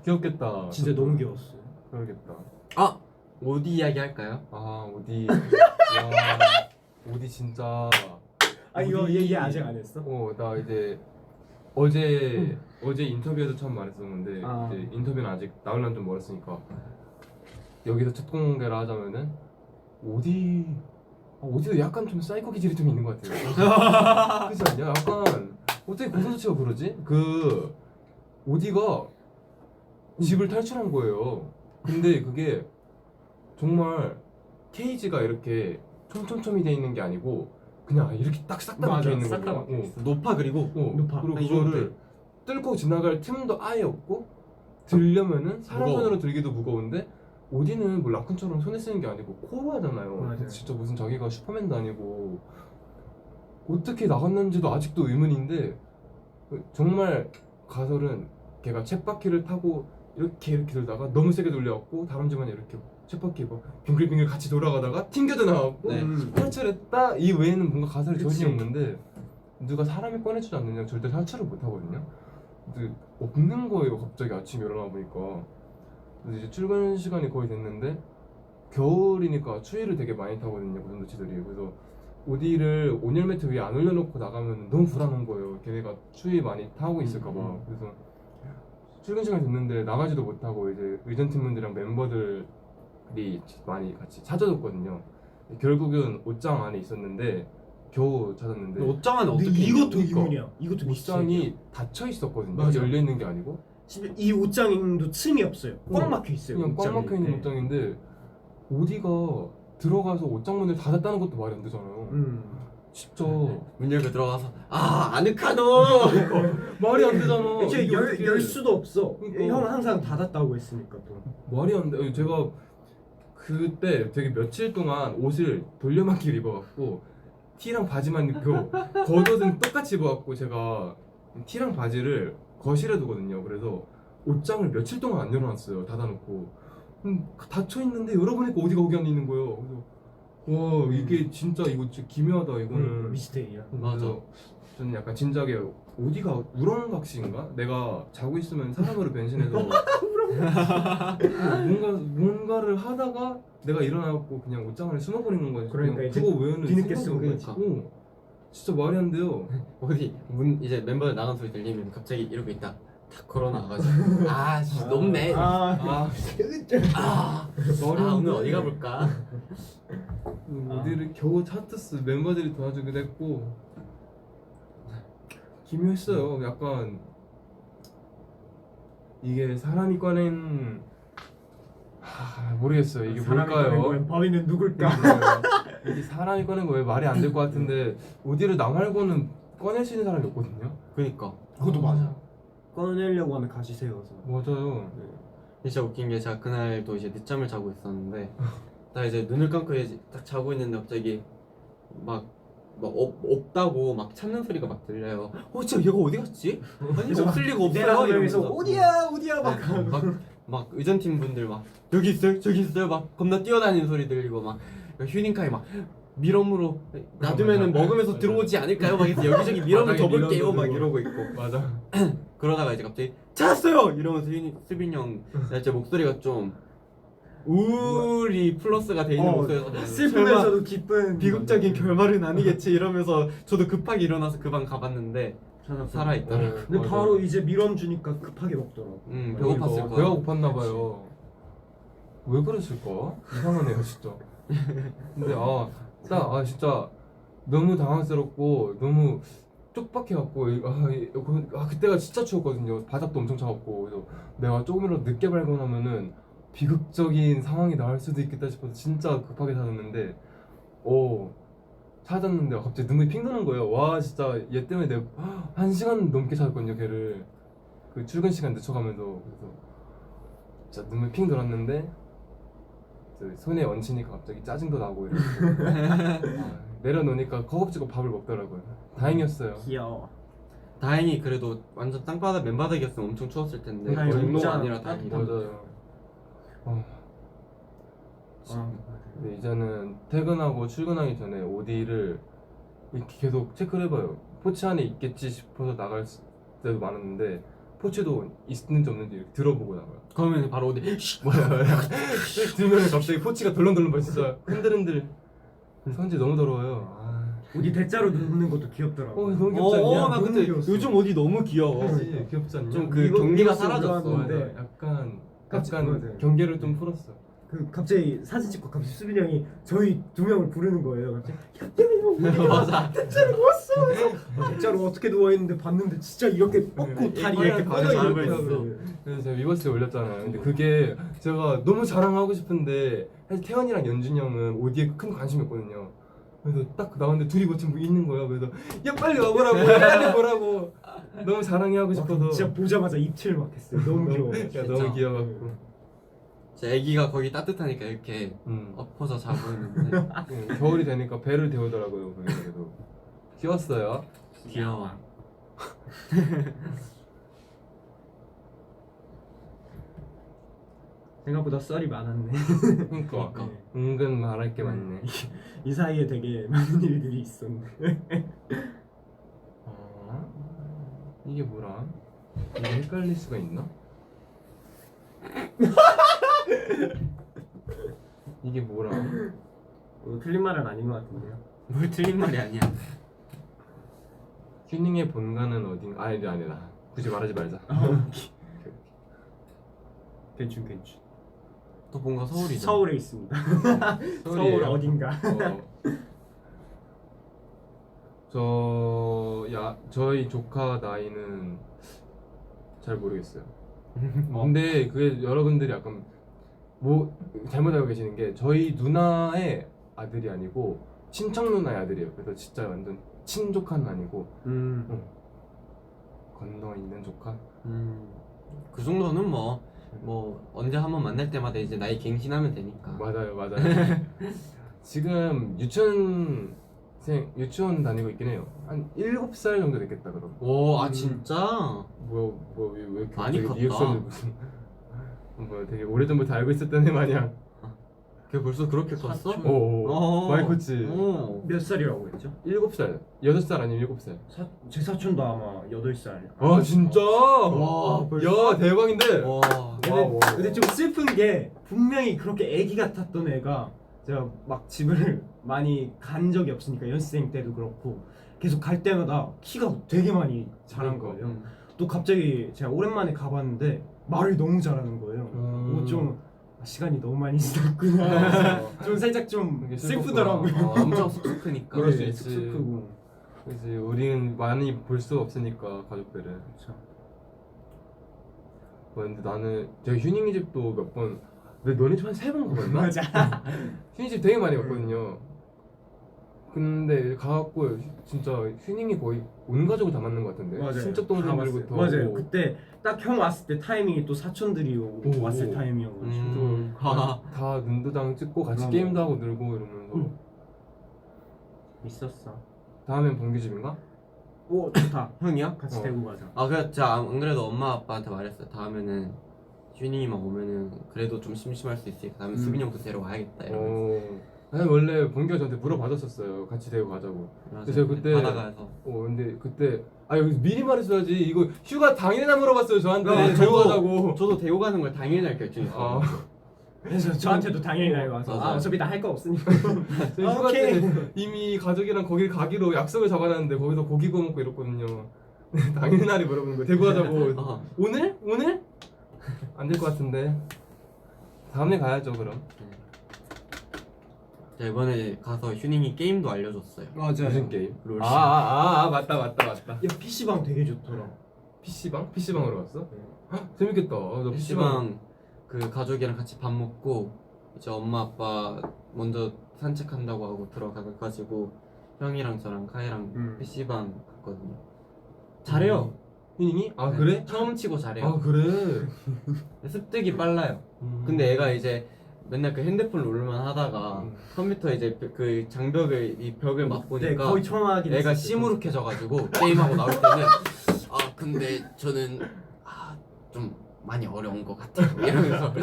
귀엽겠다. 진짜 너무 귀여웠어. 그러겠다. 어디 이야기 할까요? 아 어디? 와 어디 진짜. 아 이거 어디- 얘기 아직 안 했어? 나 이제 어제 인터뷰에도 처음 말했었는데 아. 이제 인터뷰는 아직 나올려면 좀 멀었으니까 여기서 첫 공개를 하자면은 어디도 약간 좀 사이코 기질이 좀 있는 것 같아요. 그렇지 않냐? 약간 어떻게 고소치가 그러지? 그 오디가 집을 탈출한 거예요. 근데 그게 정말 케이지가 이렇게 촘촘촘이 돼 있는 게 아니고 그냥 이렇게 딱 싹 다 맞아, 박혀 있는 싹다 거예요. 박혀 있어. 높아 그리고 높아. 그리고 아니, 그거를 뚫고 지나갈 틈도 아예 없고 들려면은 사람 무거워. 손으로 들기도 무거운데 오디는 뭐 라쿤처럼 손에 쓰는 게 아니고 코로 하잖아요. 맞아요. 진짜 무슨 자기가 슈퍼맨도 아니고 어떻게 나갔는지도 아직도 의문인데 정말 가설은 걔가 쳇바퀴를 타고 이렇게 돌다가 너무 세게 돌려갖고 다람쥐만 이렇게 쳇바퀴 뭐 빙글빙글 같이 돌아가다가 튕겨져 나왔고 네. 탈출했다 이 외에는 뭔가 가설이 그치. 전혀 없는데 누가 사람이 꺼내주지 않느냐 절대 탈출을 못 하거든요. 근데 없는 거예요. 갑자기 아침에 일어나 보니까. 그래서 이제 출근 시간이 거의 됐는데 겨울이니까 추위를 되게 많이 타거든요. 고슴도치들이. 그래서 오디를 온열 매트 위에 안 올려놓고 나가면 너무 불안한 거예요. 걔네가 추위 많이 타고 있을까봐. 그래서 출근 시간이 됐는데 나가지도 못하고 이제 의전팀분들이랑 멤버들이 많이 같이 찾아줬거든요. 결국은 옷장 안에 있었는데 겨우 찾았는데 근데 옷장 안에 근데 어떻게 이것도 그러니까. 이문이야. 이것도 옷장이 닫혀 있었거든요. 맞아. 열려 있는 게 아니고 이 옷장도 틈이 없어요. 꽉 막혀 있어요. 그냥 꽉 옷장이. 막혀 있는 네. 옷장인데 오디가 들어가서 옷장 문을 닫았다는 것도 말이 안 되잖아요. 진짜 문 열고 들어가서 아늑하노. 말이 안 되잖아. 애초에 이게 어떻게- 열 수도 없어. 그러니까. 형 항상 닫았다고 했으니까 또. 말이 안 돼. 제가 그때 되게 며칠 동안 옷을 돌려막기를 입어갖고 티랑 바지만 입고 겉옷은 똑같이 입어갖고 제가 티랑 바지를 거실에 두거든요. 그래서 옷장을 며칠 동안 안 열어놨어요. 닫아놓고 닫혀 있는데 열어보니까 어디가 거기 안에 있는 거예요. 그래서 와 이게 진짜 이거 진짜 기묘하다 이거는. 미스테리야. 맞아. 그래서 저는 약간 진작에 어디가 우렁각시인가? 내가 자고 있으면 사람으로 변신해서 뭔가를 하다가 내가 일어나갖고 그냥 옷장 안에 숨어버리는 거지. 그러니까 그냥 이제 그거 외에는 뒤늦게 생각이 쓰고 없고. 진짜 말이 안 돼요. 어디 문 이제 멤버들 나간 소리 들리면 갑자기 이러고 있다. 딱 걸어놔가지고 아씨 높네. 아 오늘 어디 가볼까? 어디를 겨우 차트스 멤버들이 도와주기도 했고 기묘했어요. 약간 이게 사람이 꺼낸 모르겠어요. 이게 뭘까요? 범인은 누굴까? 이게 사람이 꺼낸 거 왜 말이 안 될 것 같은데 오디를 나 말고는 꺼낼 수 있는 사람이 없거든요. 그니까 그것도 맞아. 꺼내려고 하면 가시 세워서. 맞아요. 진짜 웃긴 게 제가 그날도 이제 늦잠을 자고 있었는데 딱 이제 눈을 감고 이제 딱 자고 있는데 갑자기 막 없다고 막 찾는 소리가 막 들려요. 진짜 얘가 어디 갔지? 아니 없을 리가 없어요. 내려서 이러면서 어디야 막. 막 의전팀 분들 막 여기 있어요 저기 있어요 막 겁나 뛰어다니는 소리 들리고 막 휴닝카이 막 밀엄으로 놔두면은 먹으면서 들어오지 않을까요? 막 이렇게 여기저기 밀엄을 접을게요 막 이러고 있고 맞아. 그러다가 이제 갑자기 찾았어요 이러면서 수빈이 형 제 목소리가 좀 우울이 플러스가 돼 있는 목소리여서 슬프면서도 기쁜 비극적인 결말은 아니겠지 이러면서 저도 급하게 일어나서 그 방 가봤는데 살아있더라고요. 근데 바로 이제 밀엄 주니까 급하게 먹더라고. 배고팠을 거야. 배가 고팠나 봐요. 왜 그랬을까? 이상하네요 진짜. 근데 진짜 너무 당황스럽고 너무 쪽박해갖고 그때가 진짜 추웠거든요. 바닥도 엄청 차갑고 그래서 내가 조금이라도 늦게 발견하면은 비극적인 상황이 나올 수도 있겠다 싶어서 진짜 급하게 찾았는데 찾았는데 갑자기 눈물이 핑 도는 거예요. 와 진짜 얘 때문에 내가 1시간 넘게 찾았거든요 걔를. 그 출근 시간 늦춰가면서. 그래서 진짜 눈물 핑 돌았는데 손에 얹히니까 갑자기 짜증도 나고 이러고 내려놓으니까 허겁지겁 밥을 먹더라고요. 다행이었어요. 귀여워. 다행히 그래도 완전 땅바닥 맨바닥이었으면 엄청 추웠을 텐데 다행히 정도가 진짜 아니라 다행이다. 맞아요. 근데 이제는 퇴근하고 출근하기 전에 오디를 이렇게 계속 체크를 해봐요. 포치 안에 있겠지 싶어서 나갈 때도 많았는데 포치도 있는지 없는지 이렇게 들어보고 나가요. 그러면 바로 어디 맞아요. 들면 갑자기 포치가 덜렁덜렁 막 진짜 흔들흔들. 성질 너무 더러워요. 어디 대자로 눕는 것도 귀엽더라고. 너무 귀엽지 않냐? 나 근데 귀여웠어. 요즘 어디 너무 귀여워. 그치? 귀엽지 않냐? 좀 그 이거 경계가 진짜 사라졌어. 올라왔는데. 약간 맞아요. 경계를 좀 풀었어. 그 갑자기 사진 찍고 갑자기 수빈이 형이 저희 두 명을 부르는 거예요. 갑자기 맞아. 대자로 누웠어. 그래서 대자로 어떻게 누워 있는데 봤는데 진짜 이렇게 뻗고 다리 이렇게 뻗어 자고 있는 있어. 거예요. 그래서 제가 위버스에 올렸잖아요. 근데 그게 제가 너무 자랑하고 싶은데 사실 태연이랑 연준이 형은 오디에 큰 관심이 없거든요. 그래서 딱 나왔는데 둘이 뭐 지금 있는 거야. 그래서 야 빨리 와보라고 빨리 보라고 너무 자랑해 하고 싶어서 진짜 보자마자 입질 막 했어요. 너무 귀여워. 야, 너무 귀여워갖고 제 애기가 거기 따뜻하니까 이렇게 엎어서 자고 있는데 겨울이 되니까 배를 데우더라고요. 그래도 귀여웠어요. 귀여워. 생각보다 썰이 많았네. 그러니까 그러니까. 은근 말할 게 많네. 이 사이에 되게 많은 일들이 있었네. 이게 뭐라? 이게 헷갈릴 수가 있나? 이게 뭐라? 틀린 말은 아닌 것 같은데요. 뭘 틀린 말이 아니야. 휴닝의 본가는 어딘가? 아니다. 굳이 말하지 말자. 괜춘. 또 뭔가 서울이죠. 서울에 있습니다. 서울 서울이에요. 어딘가. 저희 조카 나이는 잘 모르겠어요. 근데 그게 여러분들이 약간 뭐 잘못 알고 계시는 게 저희 누나의 아들이 아니고 친척 누나의 아들이에요. 그래서 진짜 완전 친조카는 아니고 건너 있는 조카. 그 정도는 뭐 언제 한번 만날 때마다 이제 나이 갱신하면 되니까. 맞아요. 지금 유치원 다니고 있긴 해요. 한 7살 정도 됐겠다 그럼. 오, 진짜? 왜 이렇게 많이 되게 컸다. 리액션을 무슨 되게 오래전부터 알고 있었던 애 마냥. 걔 벌써 그렇게 컸어? 많이 컸지. 몇 살이라고 했죠? 7살, 6살 아니면 7살. 제 사촌도 아마 8살. 아 진짜? 와, 야 대박인데. 와. 근데 좀 슬픈 게 분명히 그렇게 애기 같았던 애가 제가 막 집을 많이 간 적이 없으니까 연습생 때도 그렇고 계속 갈 때마다 키가 되게 많이 자란 거예요. 또 갑자기 제가 오랜만에 가봤는데 말을 너무 잘하는 거예요. 좀 시간이 너무 많이 지났구나. 좀 살짝 좀 그게 슬프더라고요. 엄청 쑥쑥크니까. 그럴 수 있지. 쑥쑥크고. 그지 우리는 많이 볼 수 없으니까 가족들을. 그렇죠. 근데 나는 제가 휴닝이 집도 몇 번, 내 너네 집 한 3번 가봤나? 맞아. 휴닝이 집 되게 많이 갔거든요. 근데 가갖고 진짜 휴닝이 거의 온 가족을 다 만난 것 같은데. 맞아요. 친척 다 동생들부터. 봤어요. 맞아요. 오고. 그때 딱 형 왔을 때 타이밍이 또 사촌들이 오, 왔을 오. 타이밍이어가지고. 다 눈도장 찍고 같이 어. 게임도 하고 놀고 이러면서. 있었어. 다음엔 봉규 집인가? 오 좋다. 형이요? 같이 어. 데리고 가자. 아 그래 제가 안 그래도 엄마 아빠한테 말했어요. 다음에는 휴닝이만 오면은 그래도 좀 심심할 수 있으니까 다음에 수빈이 형도 데려와야겠다 이러면서. 아니 원래 봉규가 저한테 물어봐줬었어요. 같이 데리고 가자고. 맞아요. 근데 제가 그때 바다가서 근데 그때 여기 미리 말했어야지. 이거 휴가 당일이나 물어봤어요 저한테. 네, 데리고 저도- 가자고. 저도 데리고 가는 걸 당일날 결정했어요. 그래서 저한테도 당연히 날 와서 맞아요. 어차피 다 할 거 없으니까. 저희 휴가 오케이. 때 이미 가족이랑 거길 가기로 약속을 잡아놨는데 거기서 고기 구워 먹고 이랬거든요. 당일날이 물어보는 거 데리고 가자고. 어. 오늘? 오늘? 안 될 것 같은데. 다음에 가야죠 그럼. 자, 이번에 가서 휴닝이 게임도 알려줬어요. 맞아요. 무슨 게임? 롤. 맞다. 야 PC방 되게 좋더라. PC방? PC방으로 갔어? 네. 헉, 재밌겠다. 나 PC방 그 가족이랑 같이 밥 먹고 이제 엄마 아빠 먼저 산책한다고 하고 들어가가지고 형이랑 저랑 카이랑 PC방 갔거든요. 잘해요. 휴닝이? 아 네, 그래? 처음 치고 잘해요. 아 그래? 습득이 빨라요. 근데 애가 이제 맨날 그 핸드폰 롤만 하다가 컴퓨터 이제 그 장벽을 이 벽을 네, 맛보니까 거의 처음 하긴 애가 했었어요. 시무룩해져가지고 게임하고 나올 때는 근데 저는 좀 많이 어려운 것 같아요 이러면서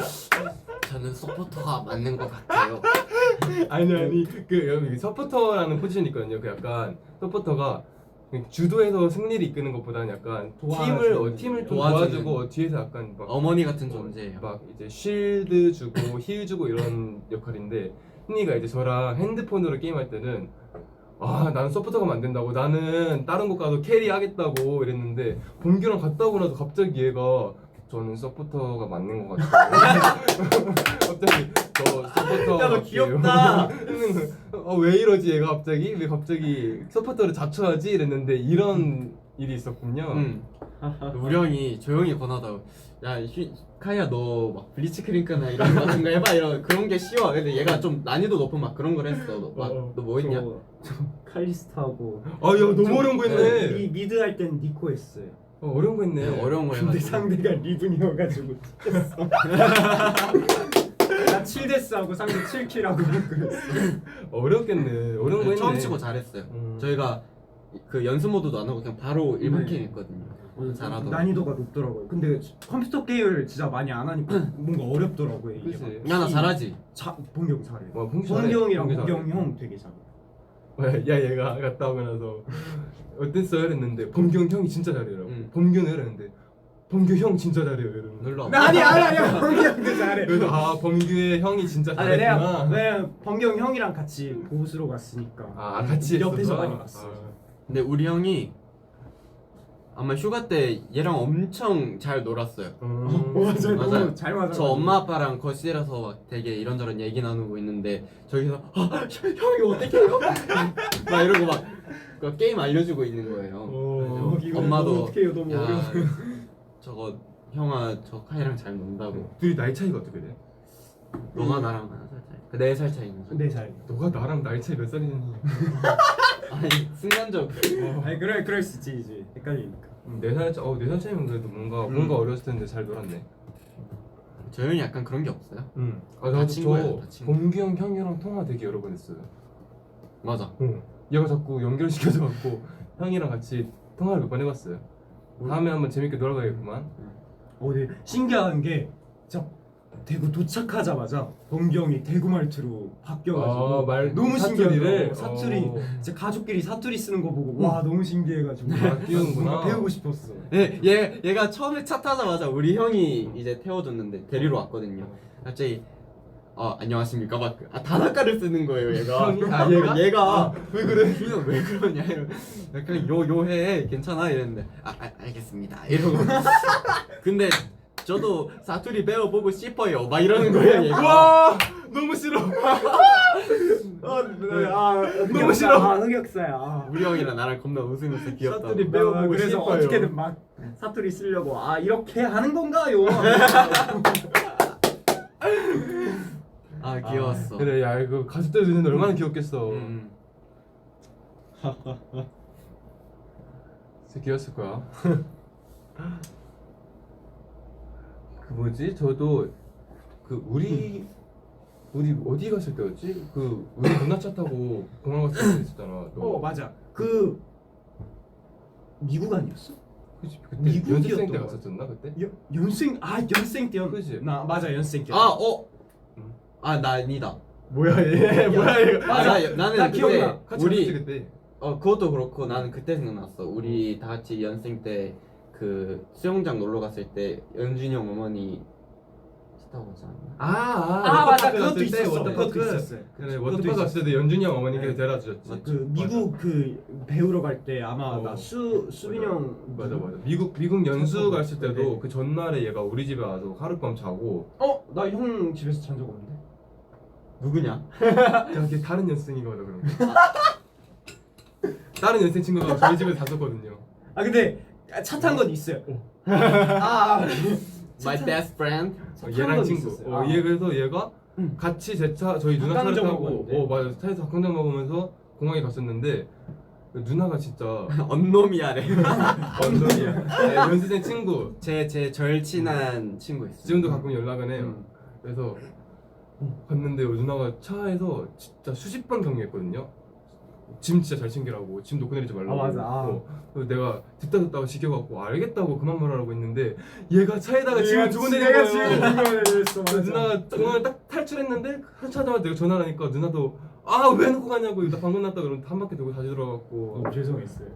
저는 서포터가 맞는 것 같아요. 아니 그 여기 서포터라는 포지션이 있거든요. 그 약간 서포터가 주도해서 승리를 이끄는 것보다는 약간 팀을 좀 도와주고 뒤에서 약간 막 어머니 같은 존재예요. 막 이제 쉴드 주고 힐 주고 이런 역할인데 흔히가 이제 저랑 핸드폰으로 게임할 때는 나는 서포터가 안 된다고 나는 다른 곳 가서 캐리 하겠다고 이랬는데 봉규랑 갔다 오고 나서 갑자기 얘가 저는 서포터가 맞는 것 같아요. 갑자기 저 서포터 야, 너 귀엽다. 왜 이러지 얘가 갑자기 왜 갑자기 서포터를 자처하지 이랬는데 이런 일이 있었군요. 우리 형이 조용히 권하다고 야 카이야 너 막 블리치 크링크나 이런 거 같은 거 해봐 이런 그런 게 쉬워. 근데 얘가 좀 난이도 높은 막 그런 걸 했어. 너 뭐 했냐? 저 칼리스타하고. 야 너무 어려운 거 했네. 미드 할 땐 니코 했어요. 어려운 거 했네. 네, 어려운 거 근데 해가지고. 상대가 리븐이어가지고 튀겼어. 나 7데스 하고 상대 7킬 하고 그랬어. 어렵겠네. 어려운 거 했네. 처음 치고 잘했어요. 저희가 그 연습 모드도 안 하고 그냥 바로 일반 네. 게임 했거든요. 잘하더라고요. 난이도가 높더라고요. 근데 컴퓨터 게임을 진짜 많이 안 하니까 뭔가 어렵더라고요. 이게. 그치. 야 나 잘하지. 봉경 잘해. 봉규 잘해. 봉경이랑 봉규 잘해. 무경 형 되게 잘해. 야 얘가 갔다 오고 나서 어땠어요? 이랬는데 범규 형이 진짜 잘해요. 범규는 이랬는데 범규 형 진짜 잘해요. 이러면서. 놀러 와. 아니야 봉경 형도 잘해. 그래서 범규의 형이 진짜 아니 잘했구나. 내가 범경 형이랑 같이 보스로 갔으니까. 같이 옆에서 했었어? 많이 봤어. 근데 우리 형이 아마 휴가 때 얘랑 엄청 잘 놀았어요. 맞아요. 맞아요. 너무 잘 맞아. 저 엄마 아빠랑 거실에서 막 되게 이런저런 얘기 나누고 있는데 저기서 형이 어떻게 해요? 막 이러고 막 그 게임 알려주고 있는 거예요. 그래서 엄마도 어떻게 해요? 너무 야, 어려워. 저거 형아 저 카이랑 잘 논다고. 둘이 나이 차이가 어떻게 돼? 너가 나랑 1살 차이. 4살 차이 나죠. 4살. 너가 나랑 나이 차이 몇 살이니? 아니 순간적으로. 아니 그럴 수 있지 이제 헷갈리니까. 4살 차, 4살 차이면 그래도 뭔가 어렸을 텐데 잘 놀았네. 저 형이 약간 그런 게 없어요. 나도 다 친구예요, 다 친구. 범규 형이랑 통화 되게 여러 번 했어요. 맞아. 얘가 자꾸 연결시켜서 갖고 형이랑 같이 통화를 몇 번 해봤어요. 다음에 한번 재밌게 놀아가야겠구만. 근데 신기한 게 진짜 대구 도착하자마자 범경이 대구 말투로 바뀌어가지고 너무 신기해요. 사투리 진짜 가족끼리 사투리 쓰는 거 보고 와 너무 신기해가지고 뛰는구나. 뭔가 배우고 싶었어. 얘가 처음에 차 타자마자 우리 형이 이제 태워줬는데 데리러 왔거든요. 갑자기 안녕하십니까 막 단아까를 쓰는 거예요 얘가. 형이? 아, 얘가? 왜 그래? 준영 왜 그러냐 이러. 약간 요해 괜찮아 이랬는데 알겠습니다 이러고. 근데 저도 사투리 배워보고 싶어요 막 이러는 거예요 얘가. 와 너무 싫어. 너무 싫어. 흑역사야. 우리 형이랑 나랑 겁나 웃으면서 귀엽다. 사투리 배워보고 그래서 싶어요. 어떻게든 막 사투리 쓰려고 이렇게 하는 건가요? 귀여웠어. 그래 야 이거 가족들 듣는데 얼마나 귀엽겠어. 진짜 귀여웠을 거야. 그 뭐지? 저도 그 우리 어디 갔을 때였지? 그 우리 누나 차 타고 공항 갔을 때 있었잖아. 너. 맞아. 그 미국 아니었어? 그치 그때 미국이었던 연습생 때 거 갔었었나 그때? 연생 때였. 그치? 나 맞아 연생 때. 나 아니다. 뭐야 얘? 뭐야 얘? 나는 나 그때 기억나. 같이 우리 갔지 그때. 그것도 그렇고 나는 그때 생각났어. 우리 다 같이 연생 때 그 수영장 놀러 갔을 때 연준이 형 어머니 차 타고 가지 않나? 맞아. 워터파크 그것도 갔을 때, 있었어. 그것도 워터파크. 있었어요. 그래 그것도 워터파크 갔을 때 연준이 형 어머니께서 네. 데려다 주셨지. 그 미국 그 배우러 갈 때 아마 어. 나 수빈 형 맞아. 미국 연수 갔을 때도 네. 그 전날에 얘가 우리 집에 와서 하룻밤 자고. 나 형 집에서 잔 적 없는데. 누구냐? 저기 다른 연습생인가 보다 그런 거. 다른 연습생 친구가 저희 집에 잤었거든요. 근데 차 탄 건 있어요. My best friend. 얘랑 건 친구. 있었어요. 얘 그래서 얘가 같이 제 차 저희 누나 차를 닭강정 타고 먹었는데. 맞아 차에서 닭강정 먹으면서 공항에 갔었는데 누나가 진짜 언놈이야래. 언덕이야. 연습생 친구. 제 절친한 친구 있어. 지금도 가끔 연락은 해요. 그래서 갔는데 누나가 차에서 진짜 수십 번 경고했거든요. 짐 진짜 잘 챙기라고, 짐 놓고 내리지 말라고. 맞아. 그래서 내가 듣다가 지겨갖고 알겠다고 그만 말하라고 했는데 얘가 차에다가 짐을 두고 내린 거예요. 그래서 누나가 공항을 딱 탈출했는데 하차하자마자 내가 전화를 하니까 누나도 왜 놓고 가냐고 나 방금 났다 그러면 한 바퀴 돌고 다시 들어갔고. 너무 죄송했어요.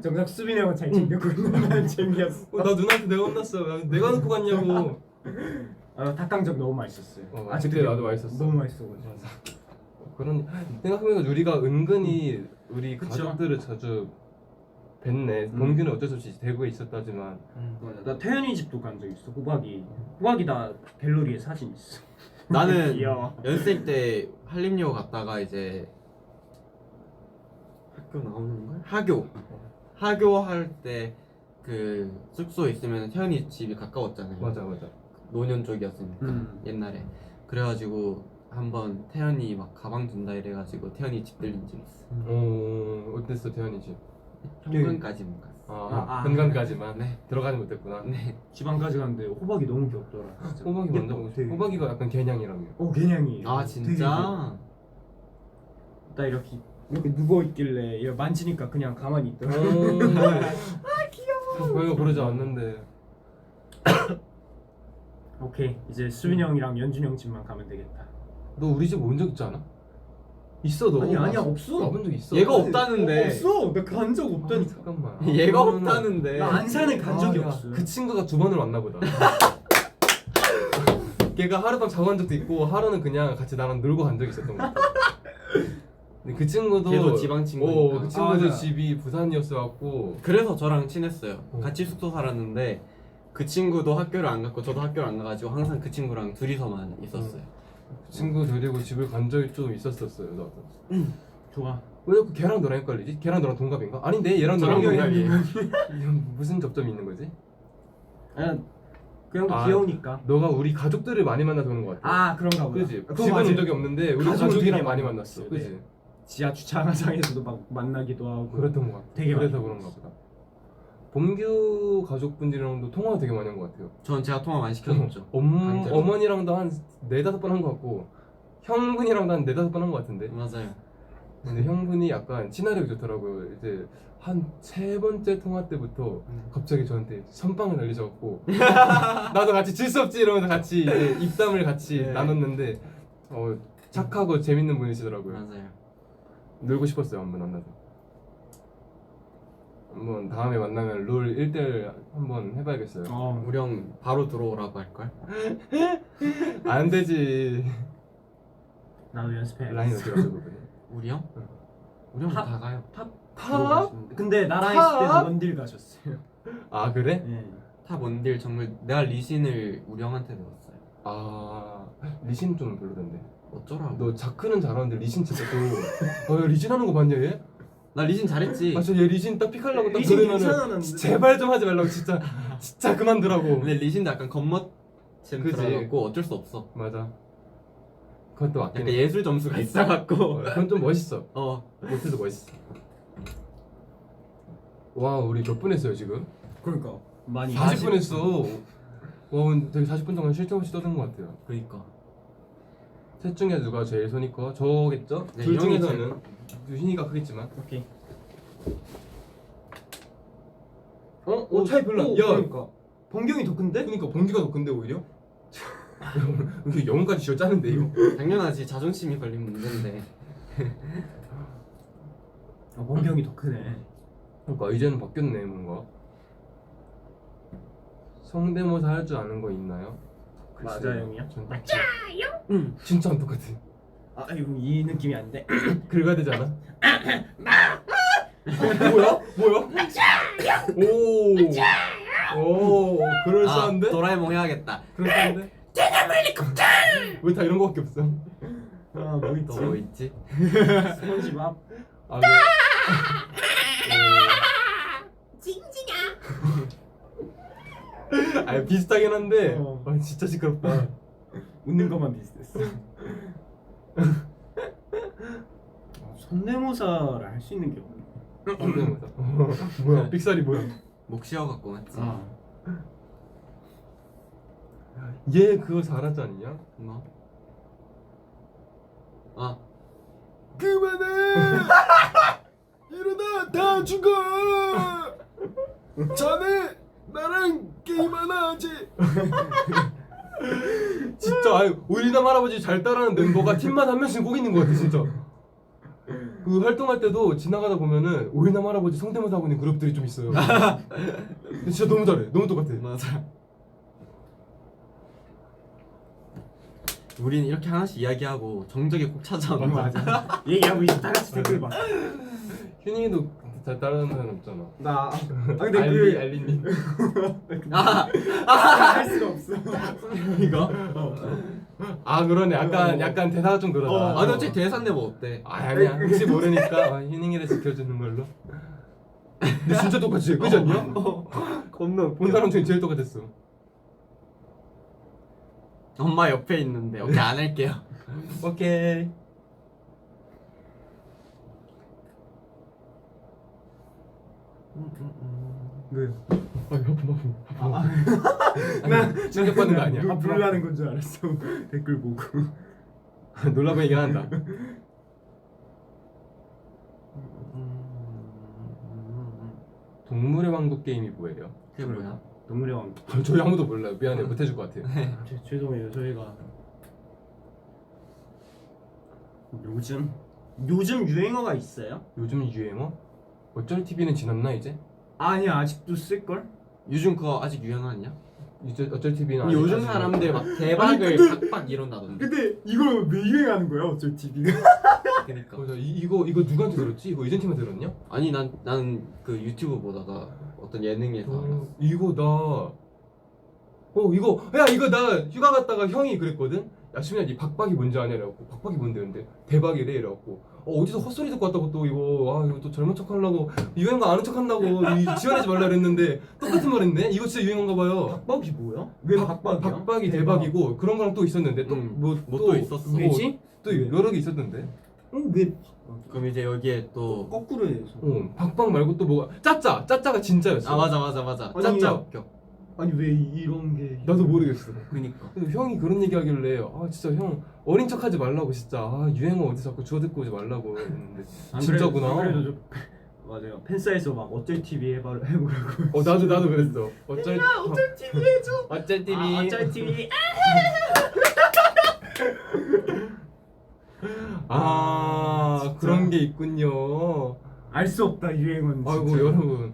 정작 수빈이 형은 잘 챙겼고 난 챙겼어. 나 누나한테 내가 혼났어. 내가 놓고 갔냐고. 닭강정 너무 맛있었어요. 그때 나도 맛있었어. 너무 맛있어가지고. 그런 생각해보면 우리가 은근히 우리 그쵸? 가족들을 자주 뵀네. 범규는 어쩔 수 없이 대구에 있었다지만 맞아. 나 태연이 집도 간 적 있어. 호박이 나 갤러리에 사진 있어. 나는 귀여워. 연습생 때 한림여고 갔다가 이제 학교 나오는 걸? 하교 할 때 그 숙소 있으면 태연이 집이 가까웠잖아요. 맞아. 노년 쪽이었으니까 옛날에. 그래가지고 한번 태연이 막 가방 둔다 이래가지고 태연이 집 들린 적 있어. 어땠어 태연이 집? 현관까지만 갔어. 현관까지만. 네. 들어가지 못했구나. 네. 지방까지 갔는데 호박이 너무 귀엽더라. 진짜. 호박이 예뻐, 만나고 싶어. 되게. 호박이가 약간 개냥이라며. 개냥이. 진짜? 나 이렇게 누워 있길래 얘 만지니까 그냥 가만히 있더라. 귀여워. 고양이가 그러지 않는데. 오케이 이제 수빈이 형이랑 연준이 형 집만 가면 되겠다. 너 우리 집 온 적 있지 않아? 있어 너. 아니야 없어. 와본 적 있어. 얘가 없다는데. 없어. 나 간 적 없다니까. 잠깐만. 얘가 그러면은 없다는데. 나 안산에 간 적이 야, 없어. 그 친구가 두 번을 왔나 보다. 걔가 하룻밤 자고 간 적도 있고 하루는 그냥 같이 나랑 놀고 간 적이 있었던 것 같아. 근데 그 친구도 걔도 지방 친구니까. 그 친구도 맞아. 집이 부산이었어 갖고 그래서 저랑 친했어요. 어. 같이 숙소 살았는데 그 친구도 학교를 안 갔고 저도 학교를 안 가가지고 항상 그 친구랑 둘이서만 있었어요. 그 친구 데리고 집을 간 적이 좀 있었었어요. 나도. 좋아. 왜 자꾸 걔랑 너랑 헷갈리지? 걔랑 너랑 동갑인가? 아닌데 얘랑 저랑 너랑 동갑이에요. 무슨 접점이 있는 거지? 그 형도 아, 귀여우니까. 너가 우리 가족들을 많이 만나서 그런 것 같아. 그런가 보다. 그지? 그거 집은 맞아요. 온 적이 없는데 우리 가족을 가족이랑 되게 많이 많이 만났어. 만났어요. 그지? 네. 지하 주차장에서도 막 만나기도 하고. 그랬던 것 같아. 되게 그래서 많이 그런가 보다. 범규 가족분들이랑도 통화 되게 많이 한 것 같아요. 전 제가 통화 많이 시켜줬죠. 강제로. 어머니랑도 한 4-5번 한 것 같고 형분이랑도 한 4-5번 한 것 같은데. 맞아요. 근데 형분이 약간 친화력이 좋더라고요. 이제 한 3번째 통화 때부터 갑자기 저한테 선빵을 날리셔갖고 나도 같이 질 수 없지 이러면서 같이 이제 입담을 같이 네. 나눴는데 착하고 재밌는 분이시더라고요. 맞아요. 놀고 싶었어요 한번 만나서. 한번 다음에 만나면 롤 1대1 한번 해봐야겠어요. 우리 형 바로 들어오라고 할걸? 안 되지. 나도 연습해. 라인 어디 갔어 그분이? 우리 형? 우리 형 탑? 다 가요. 탑? 들어가시는데. 근데 나랑 탑? 있을 때는 원딜 가셨어요. 아 그래? 네. 탑 원딜 정글 내가 리신을 우리 형한테 배웠어요. 아 리신 좀 별로던데. 어쩌라고? 너 자크는 잘하는데 리신 진짜 또 리신 하는 거 봤냐 얘? 나 리신 잘했지. 아 저 얘 리신 딱 픽하려고 딱 리신 그러면은 괜찮았는데. 제발 좀 하지 말라고 진짜 그만두라고. 근데 리신도 약간 겉멋 그지. 챔프라고 어쩔 수 없어. 맞아. 그것도 맞긴 약간 해. 예술 점수가 있어갖고. 그건 좀 멋있어. 못해도 멋있어. 와 우리 몇 분 했어요 지금? 그러니까 많이 40분 했어. 와 되게 40분 동안 쉴 새 없이 떠든 것 같아요. 그니까. 셋 중에 누가 제일 손이커? 저겠죠? 네, 둘 이 형이 중에서는 유신이가 크겠지만. 오케이. 차이 별로 안. 야 그러니까 번경이 더 큰데? 그러니까 봉기가 더 큰데 오히려? 이게 영혼까지 쥐어 짜는데 이거. 당연하지. 자존심이 걸린 문제인데. 번경이 더 크네. 그러니까 이제는 바뀌었네 뭔가. 성대모사 할 줄 아는 거 있나요? 맞아요, 형이요? 전 딱히. 진짜 안 똑같아. 아 이거 이 느낌이 안 돼. 긁어야 되잖아. 뭐야? 오, 그럴싸한데? 도라에몽 해야겠다. 그럴싸한데? 왜 다 이런 거밖에 없어? 아뭐 있지? 너 뭐 있지? 스펀지밥. 아, 네. 아 비슷하긴 한데 진짜 시끄럽다. 웃는 것만 비슷했어. 성대모사를 할 수 있는 게 없네. 성대모사. 뭐야? 삑사리 뭐야? 목 쉬어갖고 맞지? 얘 그거 잘하지 않냐? 뭐? 그만해! 일어나! 다 죽어! 자네 나랑 게임 하나 하지? 진짜 아유 오일남 할아버지 잘 따라하는 멤버가 팀마다 한 명씩 꼭 있는 것 같아 진짜. 그 활동할 때도 지나가다 보면은 오일남 할아버지 성대모사 하고 있는 그룹들이 좀 있어요. 근데 진짜 너무 잘해. 너무 똑같아. 맞아. 우린 이렇게 하나씩 이야기하고 정적이 꼭 찾아오는 거야. 맞아. 얘기하고 이제 다 같이 댓글 봐. 휴닝이도 잘 따라하는 사람 없잖아. 나. 근데 알리님. 할 수가 없어. 이거? 아 그러네. 약간 대사가 좀 그러다. 근데 어차피 대사인데 뭐 어때? 아니야. 혹시 모르니까 휴닝이를 지켜주는 걸로. 근데 진짜 똑같이 그지 않냐? 겁나 본 사람 중에 제일 똑같았어. 엄마 옆에 있는데 오케이 안 할게요. 오케이. 왜? 나 충격받는 거 아니야? 불나는 건 줄 알았어. 댓글 보고. 놀라 보이긴 한다. 동물의 왕국 게임이 뭐예요? 그게 뭐야? 동물의 왕. 저희 아무도 몰라요. 미안해 못 해줄 것 같아요. 죄송해요. 저희가 요즘 유행어가 있어요? 요즘 유행어? 어쩔 TV는 지났나 이제? 아니야 아직도 쓸 걸? 요즘 그거 아직 유행하냐? 이제 어쩔 TV는 근데 요즘 사람들 막 대박을 팍팍 이런다던데. 근데 이거 왜 유행하는 거야? 어쩔 TV는? 그러니까. 맞아 이거 누구한테 들었지? 이거 이젠팀에 들었냐? 아니 나는 그 유튜브 보다가 어떤 예능에서 알았어. 이거 나 휴가 갔다가 형이 그랬거든? 야 수민아 니 박박이 뭔지 아냐? 이래갖고 박박이 뭔데 근데 대박이래 이래갖고 어디서 헛소리 듣고 왔다고 또 이거 또 젊은 척 하려고 유행어 아는 척 한다고 지원하지 말라 그랬는데 똑같은 말 했네? 이거 진짜 유행어인가 봐요. 박박이 뭐야? 왜 박박이야? 박박이 대박이고 그런 거랑 또 있었는데 또 또 있었어. 왜지? 또 여러 개 있었는데 왜 그럼 이제 여기에 또 거꾸로 해서 박박 말고 또 뭐가 짜짜가 진짜였어. 맞아. 아니, 짭짭 야. 웃겨. 아니 왜 이런 게 나도 모르겠어. 그니까. 근데 형이 그런 얘기 하길래 진짜 형 어린 척 하지 말라고 진짜 유행어 어디 자꾸 주워듣고 오지 말라고 했는데 진짜구나. 안 그래도 좀 맞아요. 팬사에서 막 어쩔 TV 해보라고. 나도 그랬어. 어쩔 TV 해줘. 어쩔 TV. 어쩔 TV. 그런 게 있군요. 알 수 없다 유행은. 아이고 진짜. 여러분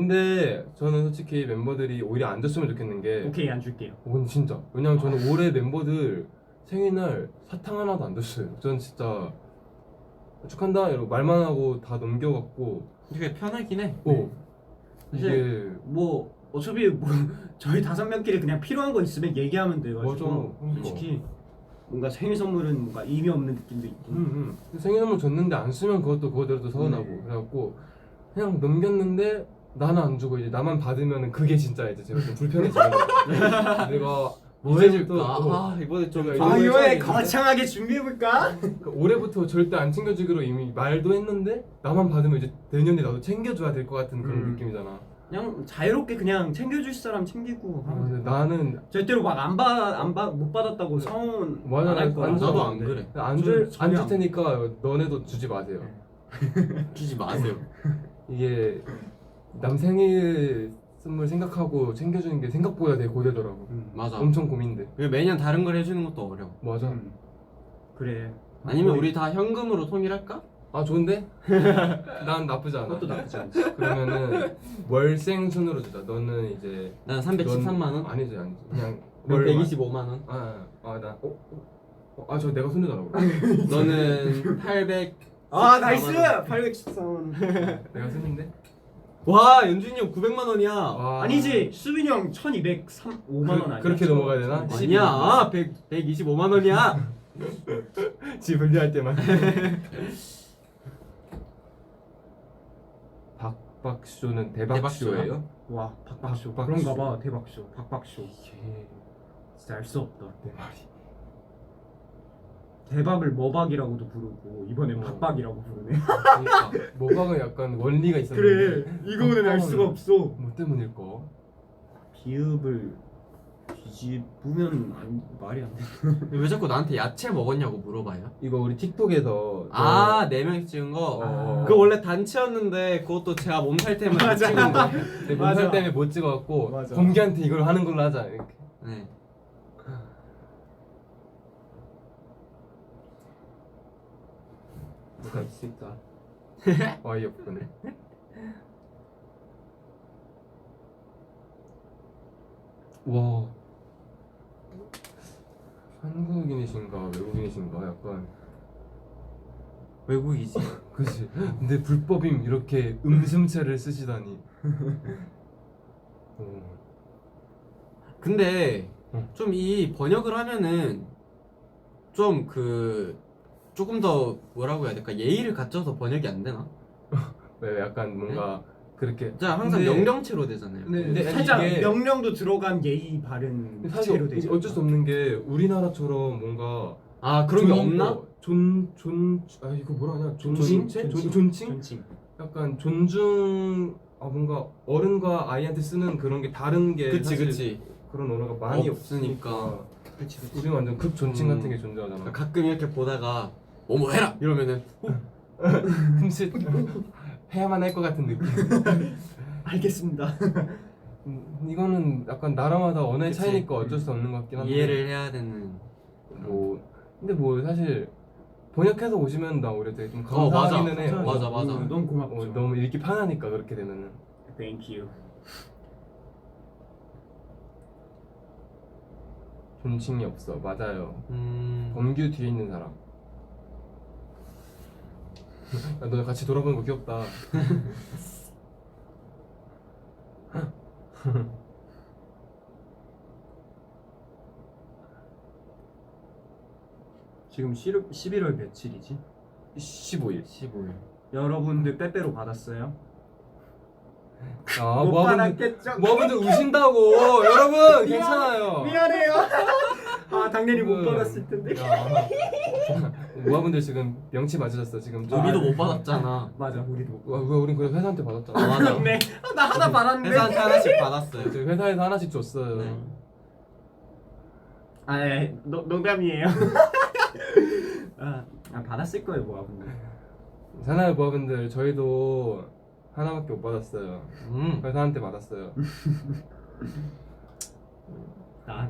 근데 저는 솔직히 멤버들이 오히려 안 줬으면 좋겠는 게 오케이 안 줄게요. 근데 진짜 왜냐면 저는 올해 멤버들 생일날 사탕 하나도 안 줬어요. 전 진짜 축한다 이러고 말만 하고 다 넘겨갔고 되게 편하긴 해. 이게 뭐 어차피 뭐 저희 5명끼리 그냥 필요한 거 있으면 얘기하면 돼가지고 맞아. 솔직히 뭔가 생일 선물은 뭔가 의미 없는 느낌도 있고. 생일 선물 줬는데 안 쓰면 그것도 그거대로 또 서운하고 그래갖고 그냥 넘겼는데 나는 안 주고 이제 나만 받으면 그게 진짜 이제 제가 좀 불편해지는 거예요. 내가 뭐 해줄까? 이번에 좀 아, 이번에 거창하게 준비해볼까? 그러니까 올해부터 절대 안 챙겨주기로 이미 말도 했는데 나만 받으면 이제 내년에 나도 챙겨줘야 될 것 같은 그런 느낌이잖아. 그냥 자유롭게 그냥 챙겨줄 사람 챙기고 하면 근데 돼. 나는 절대로 막 못 받았다고 서운 맞아, 안할 거야. 나도 안 그래. 안줄 전혀 테니까 너네도 주지 마세요. 주지 마세요. 이게 남 생일 선물 생각하고 챙겨주는 게 생각보다 되게 고되더라고. 맞아. 엄청 고민돼. 왜 매년 다른 걸 해주는 것도 어려워. 맞아. 그래. 아니면 거의- 우리 다 현금으로 통일할까? 아 좋은데? 난 나쁘지 않아. 그것도 나쁘지 않지. 그러면은 월생 순으로 주자. 너는 이제 난 313만 원. 아니지 아니지. 그냥 넌 125만 원. 저 내가 손해잖아. 너는 800. 아 나이스 813원. 내가 손인데? 와 연준이 형 900만 원이야. 아니지 수빈이 형 1205만 원 아니야? 그렇게 넘어가야 되나? 아니야. 125만 원이야. 지 분리할 때만. 박박쇼는 대박쇼예요? 와 박박쇼. 박박쇼. 그런가 봐 대박쇼. 박박쇼. 진짜 알 수 없다. 내 말이. 대박을 머박이라고도 부르고 이번엔 어. 박박이라고 부르네. 그러니까 모방은 약간 원리가 있었는데 이거는 알 수가 없어. 뭐 때문일까? 비읍을 뒤집으면 말이 안 돼. 왜 자꾸 나한테 야채 먹었냐고 물어봐요? 이거 우리 틱톡에서 아, 4명이 찍은 거? 어. 그거 원래 단체였는데 그것도 제가 몸살 때문에 못 맞아. 찍은 거. 내 몸살 맞아. 때문에 못 찍어갖고 맞아. 공기한테 이걸 하는 걸로 하자 이렇게. 네. 뭐가 있을까? 어이없구네. 와 한국인이신가 외국인이신가 약간 외국이지. 그치. 근데 불법임 이렇게 음슴체를 쓰시다니. 근데 응. 좀 이 번역을 하면은 좀 조금 더 뭐라고 해야 될까? 예의를 갖춰서 번역이 안 되나? 왜 약간 뭔가 그렇게. 자, 항상 근데- 명령체로 되잖아요. 근데 살짝 이게- 명령도 들어간 예의 바른 근데 체로 사실 되죠. 어쩔 수 없는 게 우리나라처럼 뭔가 아, 그런 게 없나? 이거 뭐라 하냐? 존칭? 존칭? 약간 존중 뭔가 어른과 아이한테 쓰는 그런 게 다른 게 그치, 사실 그치. 그런 언어가 많이 없으니까. 없으니까 그치. 우리는 완전 극존칭 같은 게 존재하잖아. 그러니까 가끔 이렇게 보다가 뭐뭐 해라! 이러면은 흠칫 해야만 할 것 같은 느낌. 알겠습니다. 이거는 약간 나라마다 언어의 그치. 차이니까 어쩔 수 없는 것 같긴 한데 이해를 해야 되는. 근데 뭐 사실 번역해서 오시면 나 오히려 되게 좀 맞아. 감사하기는 해. 맞아. 너무 고맙죠. 너무 읽기 편하니까 그렇게 되면은. Thank you. 존칭이 없어. 맞아요. 범규 뒤에 있는 사람. 야, 너 같이 돌아보는 거 귀엽다. 지금 11월 며칠이지? 15일. 15일. 여러분들 빼빼로 받았어요? 아, 못 모아분들 받았겠죠? 모아분들 우신다고. 여러분 괜찮아요. 미안해요. 아 당연히 못 지금- 받았을 텐데. 야. 모아분들 지금 명치 맞으셨어 지금. 우리도 못 받았잖아. 맞아 우리도 못 왜 우린 그래 회사한테 받았잖아. 아, 맞아. 받았네. 나 하나 받았네. 회사한테 하나씩 받았어요. 저희 회사에서 하나씩 줬어요. 네. 농담이에요. 받았을 거예요 모아분들. 사나이 모아분들 저희도 하나밖에 못 받았어요. 회사한테 받았어요.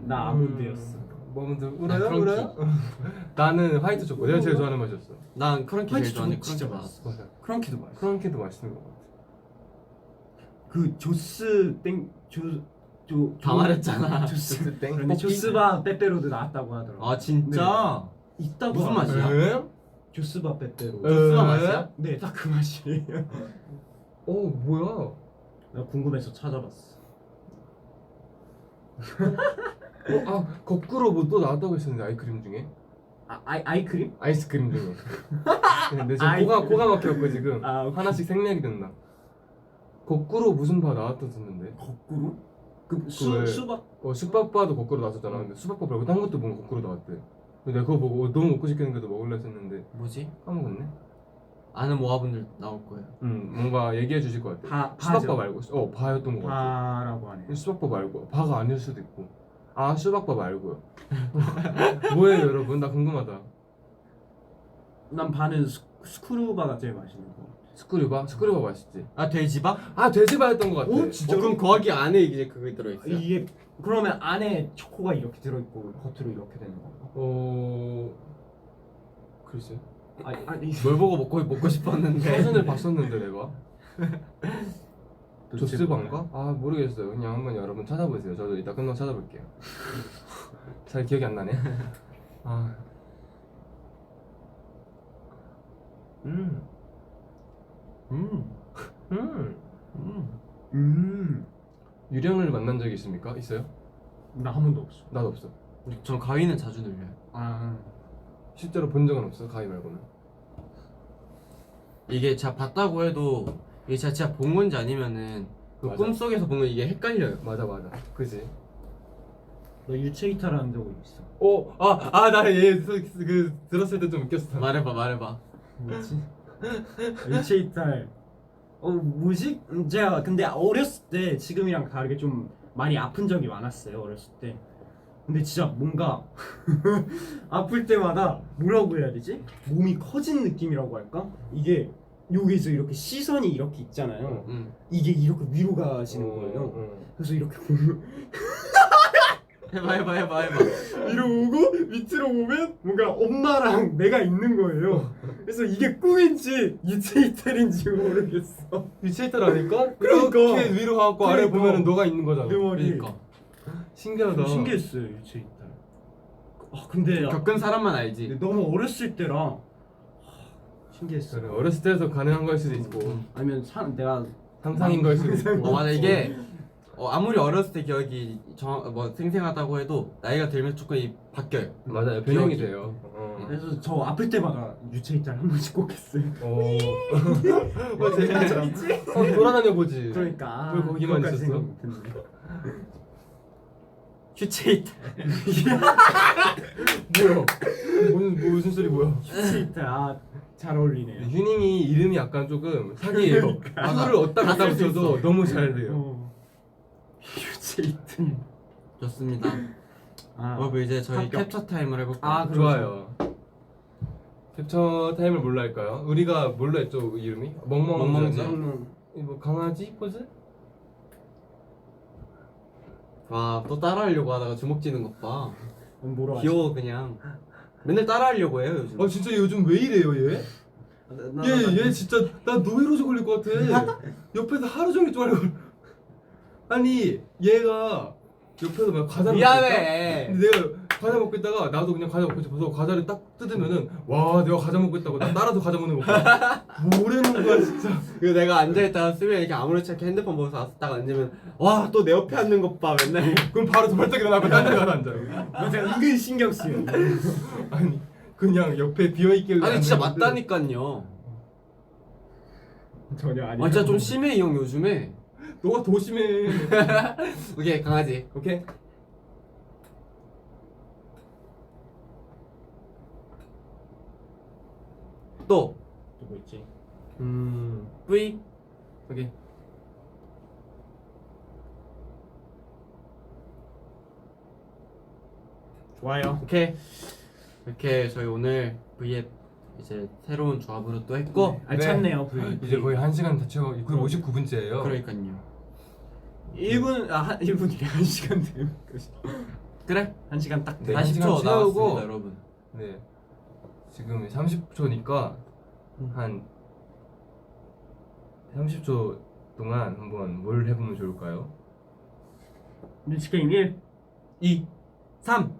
나 아몬드였어. 모아분들 난 울어요? 크런키. 울어요? 나는 화이트 초코. 내가 제일 좋아하는 맛이었어. 난 크런키 제일 화이트 좋아하는데 초코 진짜 크런키 받았어. 맞아. 크런키도 맛있어. 크런키도 맛있는 것 같아. 그 조스 다 말했잖아. 조스 땡. 그런데 조스바 빼빼로도 나왔다고 하더라고. 아 진짜? 있다고 무슨 하더라고요. 맛이야? 조스바 빼빼로. 조스바 맛이야? 네, 딱 그 맛이에요. 뭐야? 나 궁금해서 찾아봤어. 거꾸로 뭐 또 나왔다고 했었는데 아이크림 중에 아이크림? 아이스크림 중에. 근데 지금 아이크림. 코가 막혀갖고 지금 아, 오케이. 하나씩 생략이 된다. 거꾸로 무슨 바 나왔었는데? 거꾸로? 왜? 수박? 쑥밥바도 거꾸로 나왔었잖아. 근데 쑥밥바 말고 딴 것도 뭔가 거꾸로 나왔대. 근데 내가 그거 보고 너무 먹고 싶겠는데도 먹으려 했었는데 뭐지? 까먹었네. 아는 모아분들 나올 거예요. 뭔가 얘기해 주실 것 같아. 바죠. 수박바 말고 바였던 것 같아. 바라고 하네. 수박바 말고 바가 아닐 수도 있고. 수박바 말고요. 뭐예요 여러분? 나 궁금하다. 난 바는 스크루바가 제일 맛있는 거. 스크류바? 스크류바 맛있지. 돼지밥? 돼지바였던 것 같아. 오, 진짜로? 그럼 거기 안에 이제 그거 들어있어요? 이게 그러면 안에 초코가 이렇게 들어있고 겉으로 이렇게 되는 건가? 글쎄. 아니 뭘 보고 먹고 싶었는데. 사진을 봤었는데 내가. 조스바인가? 모르겠어요. 그냥 한번 여러분 찾아보세요. 저도 이따 끝나고 찾아볼게요. 잘 기억이 안 나네. 유령을 만난 적이 있습니까? 있어요? 나 한 번도 없어. 나도 없어. 전 가위는 자주 눌려요. 실제로 본 적은 없어. 가위 말고는. 이게 제가 봤다고 해도 이게 제가 진짜 본 건지 아니면은 그 맞아. 꿈속에서 본 건 이게 헷갈려요. 맞아. 그지? 너 유체이탈하는 적은 있어? 나얘 들었을 때 좀 웃겼어. 말해봐. 뭐지? 유체이탈. 뭐지? 제가 근데 어렸을 때 지금이랑 다르게 좀 많이 아픈 적이 많았어요. 어렸을 때. 근데 진짜 뭔가 아플 때마다 뭐라고 해야 되지? 몸이 커진 느낌이라고 할까? 이게 여기서 이렇게 시선이 이렇게 있잖아요. 이게 이렇게 위로 가시는 거예요. 그래서 이렇게 보면 해봐. 위로 오고 밑으로 보면 뭔가 엄마랑 내가 있는 거예요. 그래서 이게 꿈인지 유체이탈인지 모르겠어. 유체이탈 아닐까? 그러니까. 이렇게 위로 하고 아래 그러니까. 보면은 너가 있는 거잖아. 내 머리. 그러니까 신기하다. 신기했어요 유체이탈. 근데 겪은 사람만 알지. 너무 어렸을 때라 신기했어요. 그래, 어렸을 때에서 가능한 걸 수도 있고 아니면 내가 상상인 걸 수도 있고. 맞아 이게 아무리 어렸을 때 기억이 생생하다고 해도 나이가 들면 조금 바뀌어요. 맞아요. 변형이 기억이. 돼요. 그래서 저 아플 때마다 유체이탈 한 번씩 꼭 했어요. 재밌지? 돌아다녀 보지. 그러니까 왜 거기만 그것까지 있었어? 생각 못했네. 휴체이탈. 뭐야? 무슨 소리 뭐야? 유체이탈 잘 어울리네요. 휴닝이 이름이 약간 조금 사기예요. 맞아. 수를 얻다 갔다 다쓸 수 붙여도 있어. 너무 잘 돼요. 유체이탈. 좋습니다. 여러분 이제 저희 합격. 캡처 타임을 해볼까요? 그렇죠. 좋아요. 캡처 타임을 뭘로 할까요? 우리가 뭘로 했죠? 그 이름이? 멍멍지. 멍멍지. 뭐 강아지 포즈? 또 따라하려고 하다가 주먹 쥐는 것 봐. 뭐라 귀여워 그냥. 맨날 따라하려고 해요 요즘. 진짜 요즘 왜 이래요 얘? 얘 진짜 나 노이로제 걸릴 것 같아. 옆에서 하루 종일 쫓아내고. 아니 얘가 옆에서 막 과자 먹고 있다? 미안해. 근데 내가 과자 먹고 있다가 나도 그냥 과자 먹고 싶어서 과자를 딱 뜯으면은 와 내가 과자 먹고 있다고 나 따라서 과자 먹는 거 봐. 뭐라는 거야 진짜. 그리고 내가 앉아있다가 쓰면 이렇게 아무렇지 않게 핸드폰 보면서 와서 딱 앉으면 와 또 내 옆에 앉는 것 봐 맨날. 그럼 바로 두 발짝 일어나고 딴 데 가서 앉아요. 맞아 은근 신경 쓰여. 아니 그냥 옆에 비어있길래 아니 진짜 앉았는데 맞다니깐요. 전혀 아니야. 진짜 좀 심해 이 형 요즘에. 너가 더 심해. 오케이 강아지. 오케이? 또 뭐 있지? V. 오케이. 좋아요. 오케이. 이렇게 저희 오늘 V앱 이제 새로운 조합으로 또 했고. 알찼네요. 이제 거의 1시간 다 채워 59분째예요. 그러니까요. 1분 1분이래 1시간 되면 그래? 1시간 딱 네, 40초 1시간 채우고. 나왔습니다 여러분. 네. 지금 30초니까 한 30초 동안 한번 뭘 해보면 좋을까요? 눈치 게임 1 2 3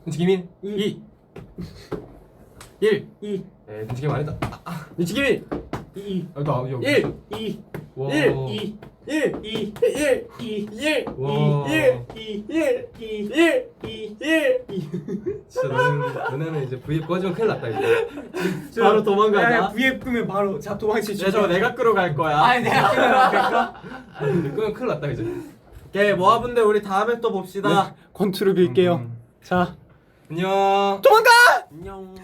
눈치게임 2 1 2 네, 눈치 게임 안 했다. 눈치게임 2 나 여기 1 2 와. 1 2 1 2 1 2 1 와. 1 2 1 2 1 2 1 2 진짜 너네는 이제 V 꺼지면 큰일 났다 이제. 바로 도망가자. V앱 끄면 바로 자 도망칠 야 저거 내가 끌어 갈 거야. 아니 내가 끄면 될까? 끄면 큰일 났다 이제. 오케이 모아분들 우리 다음에 또 봅시다. 권투를 빌게요 자 안녕. 도망가! 안녕.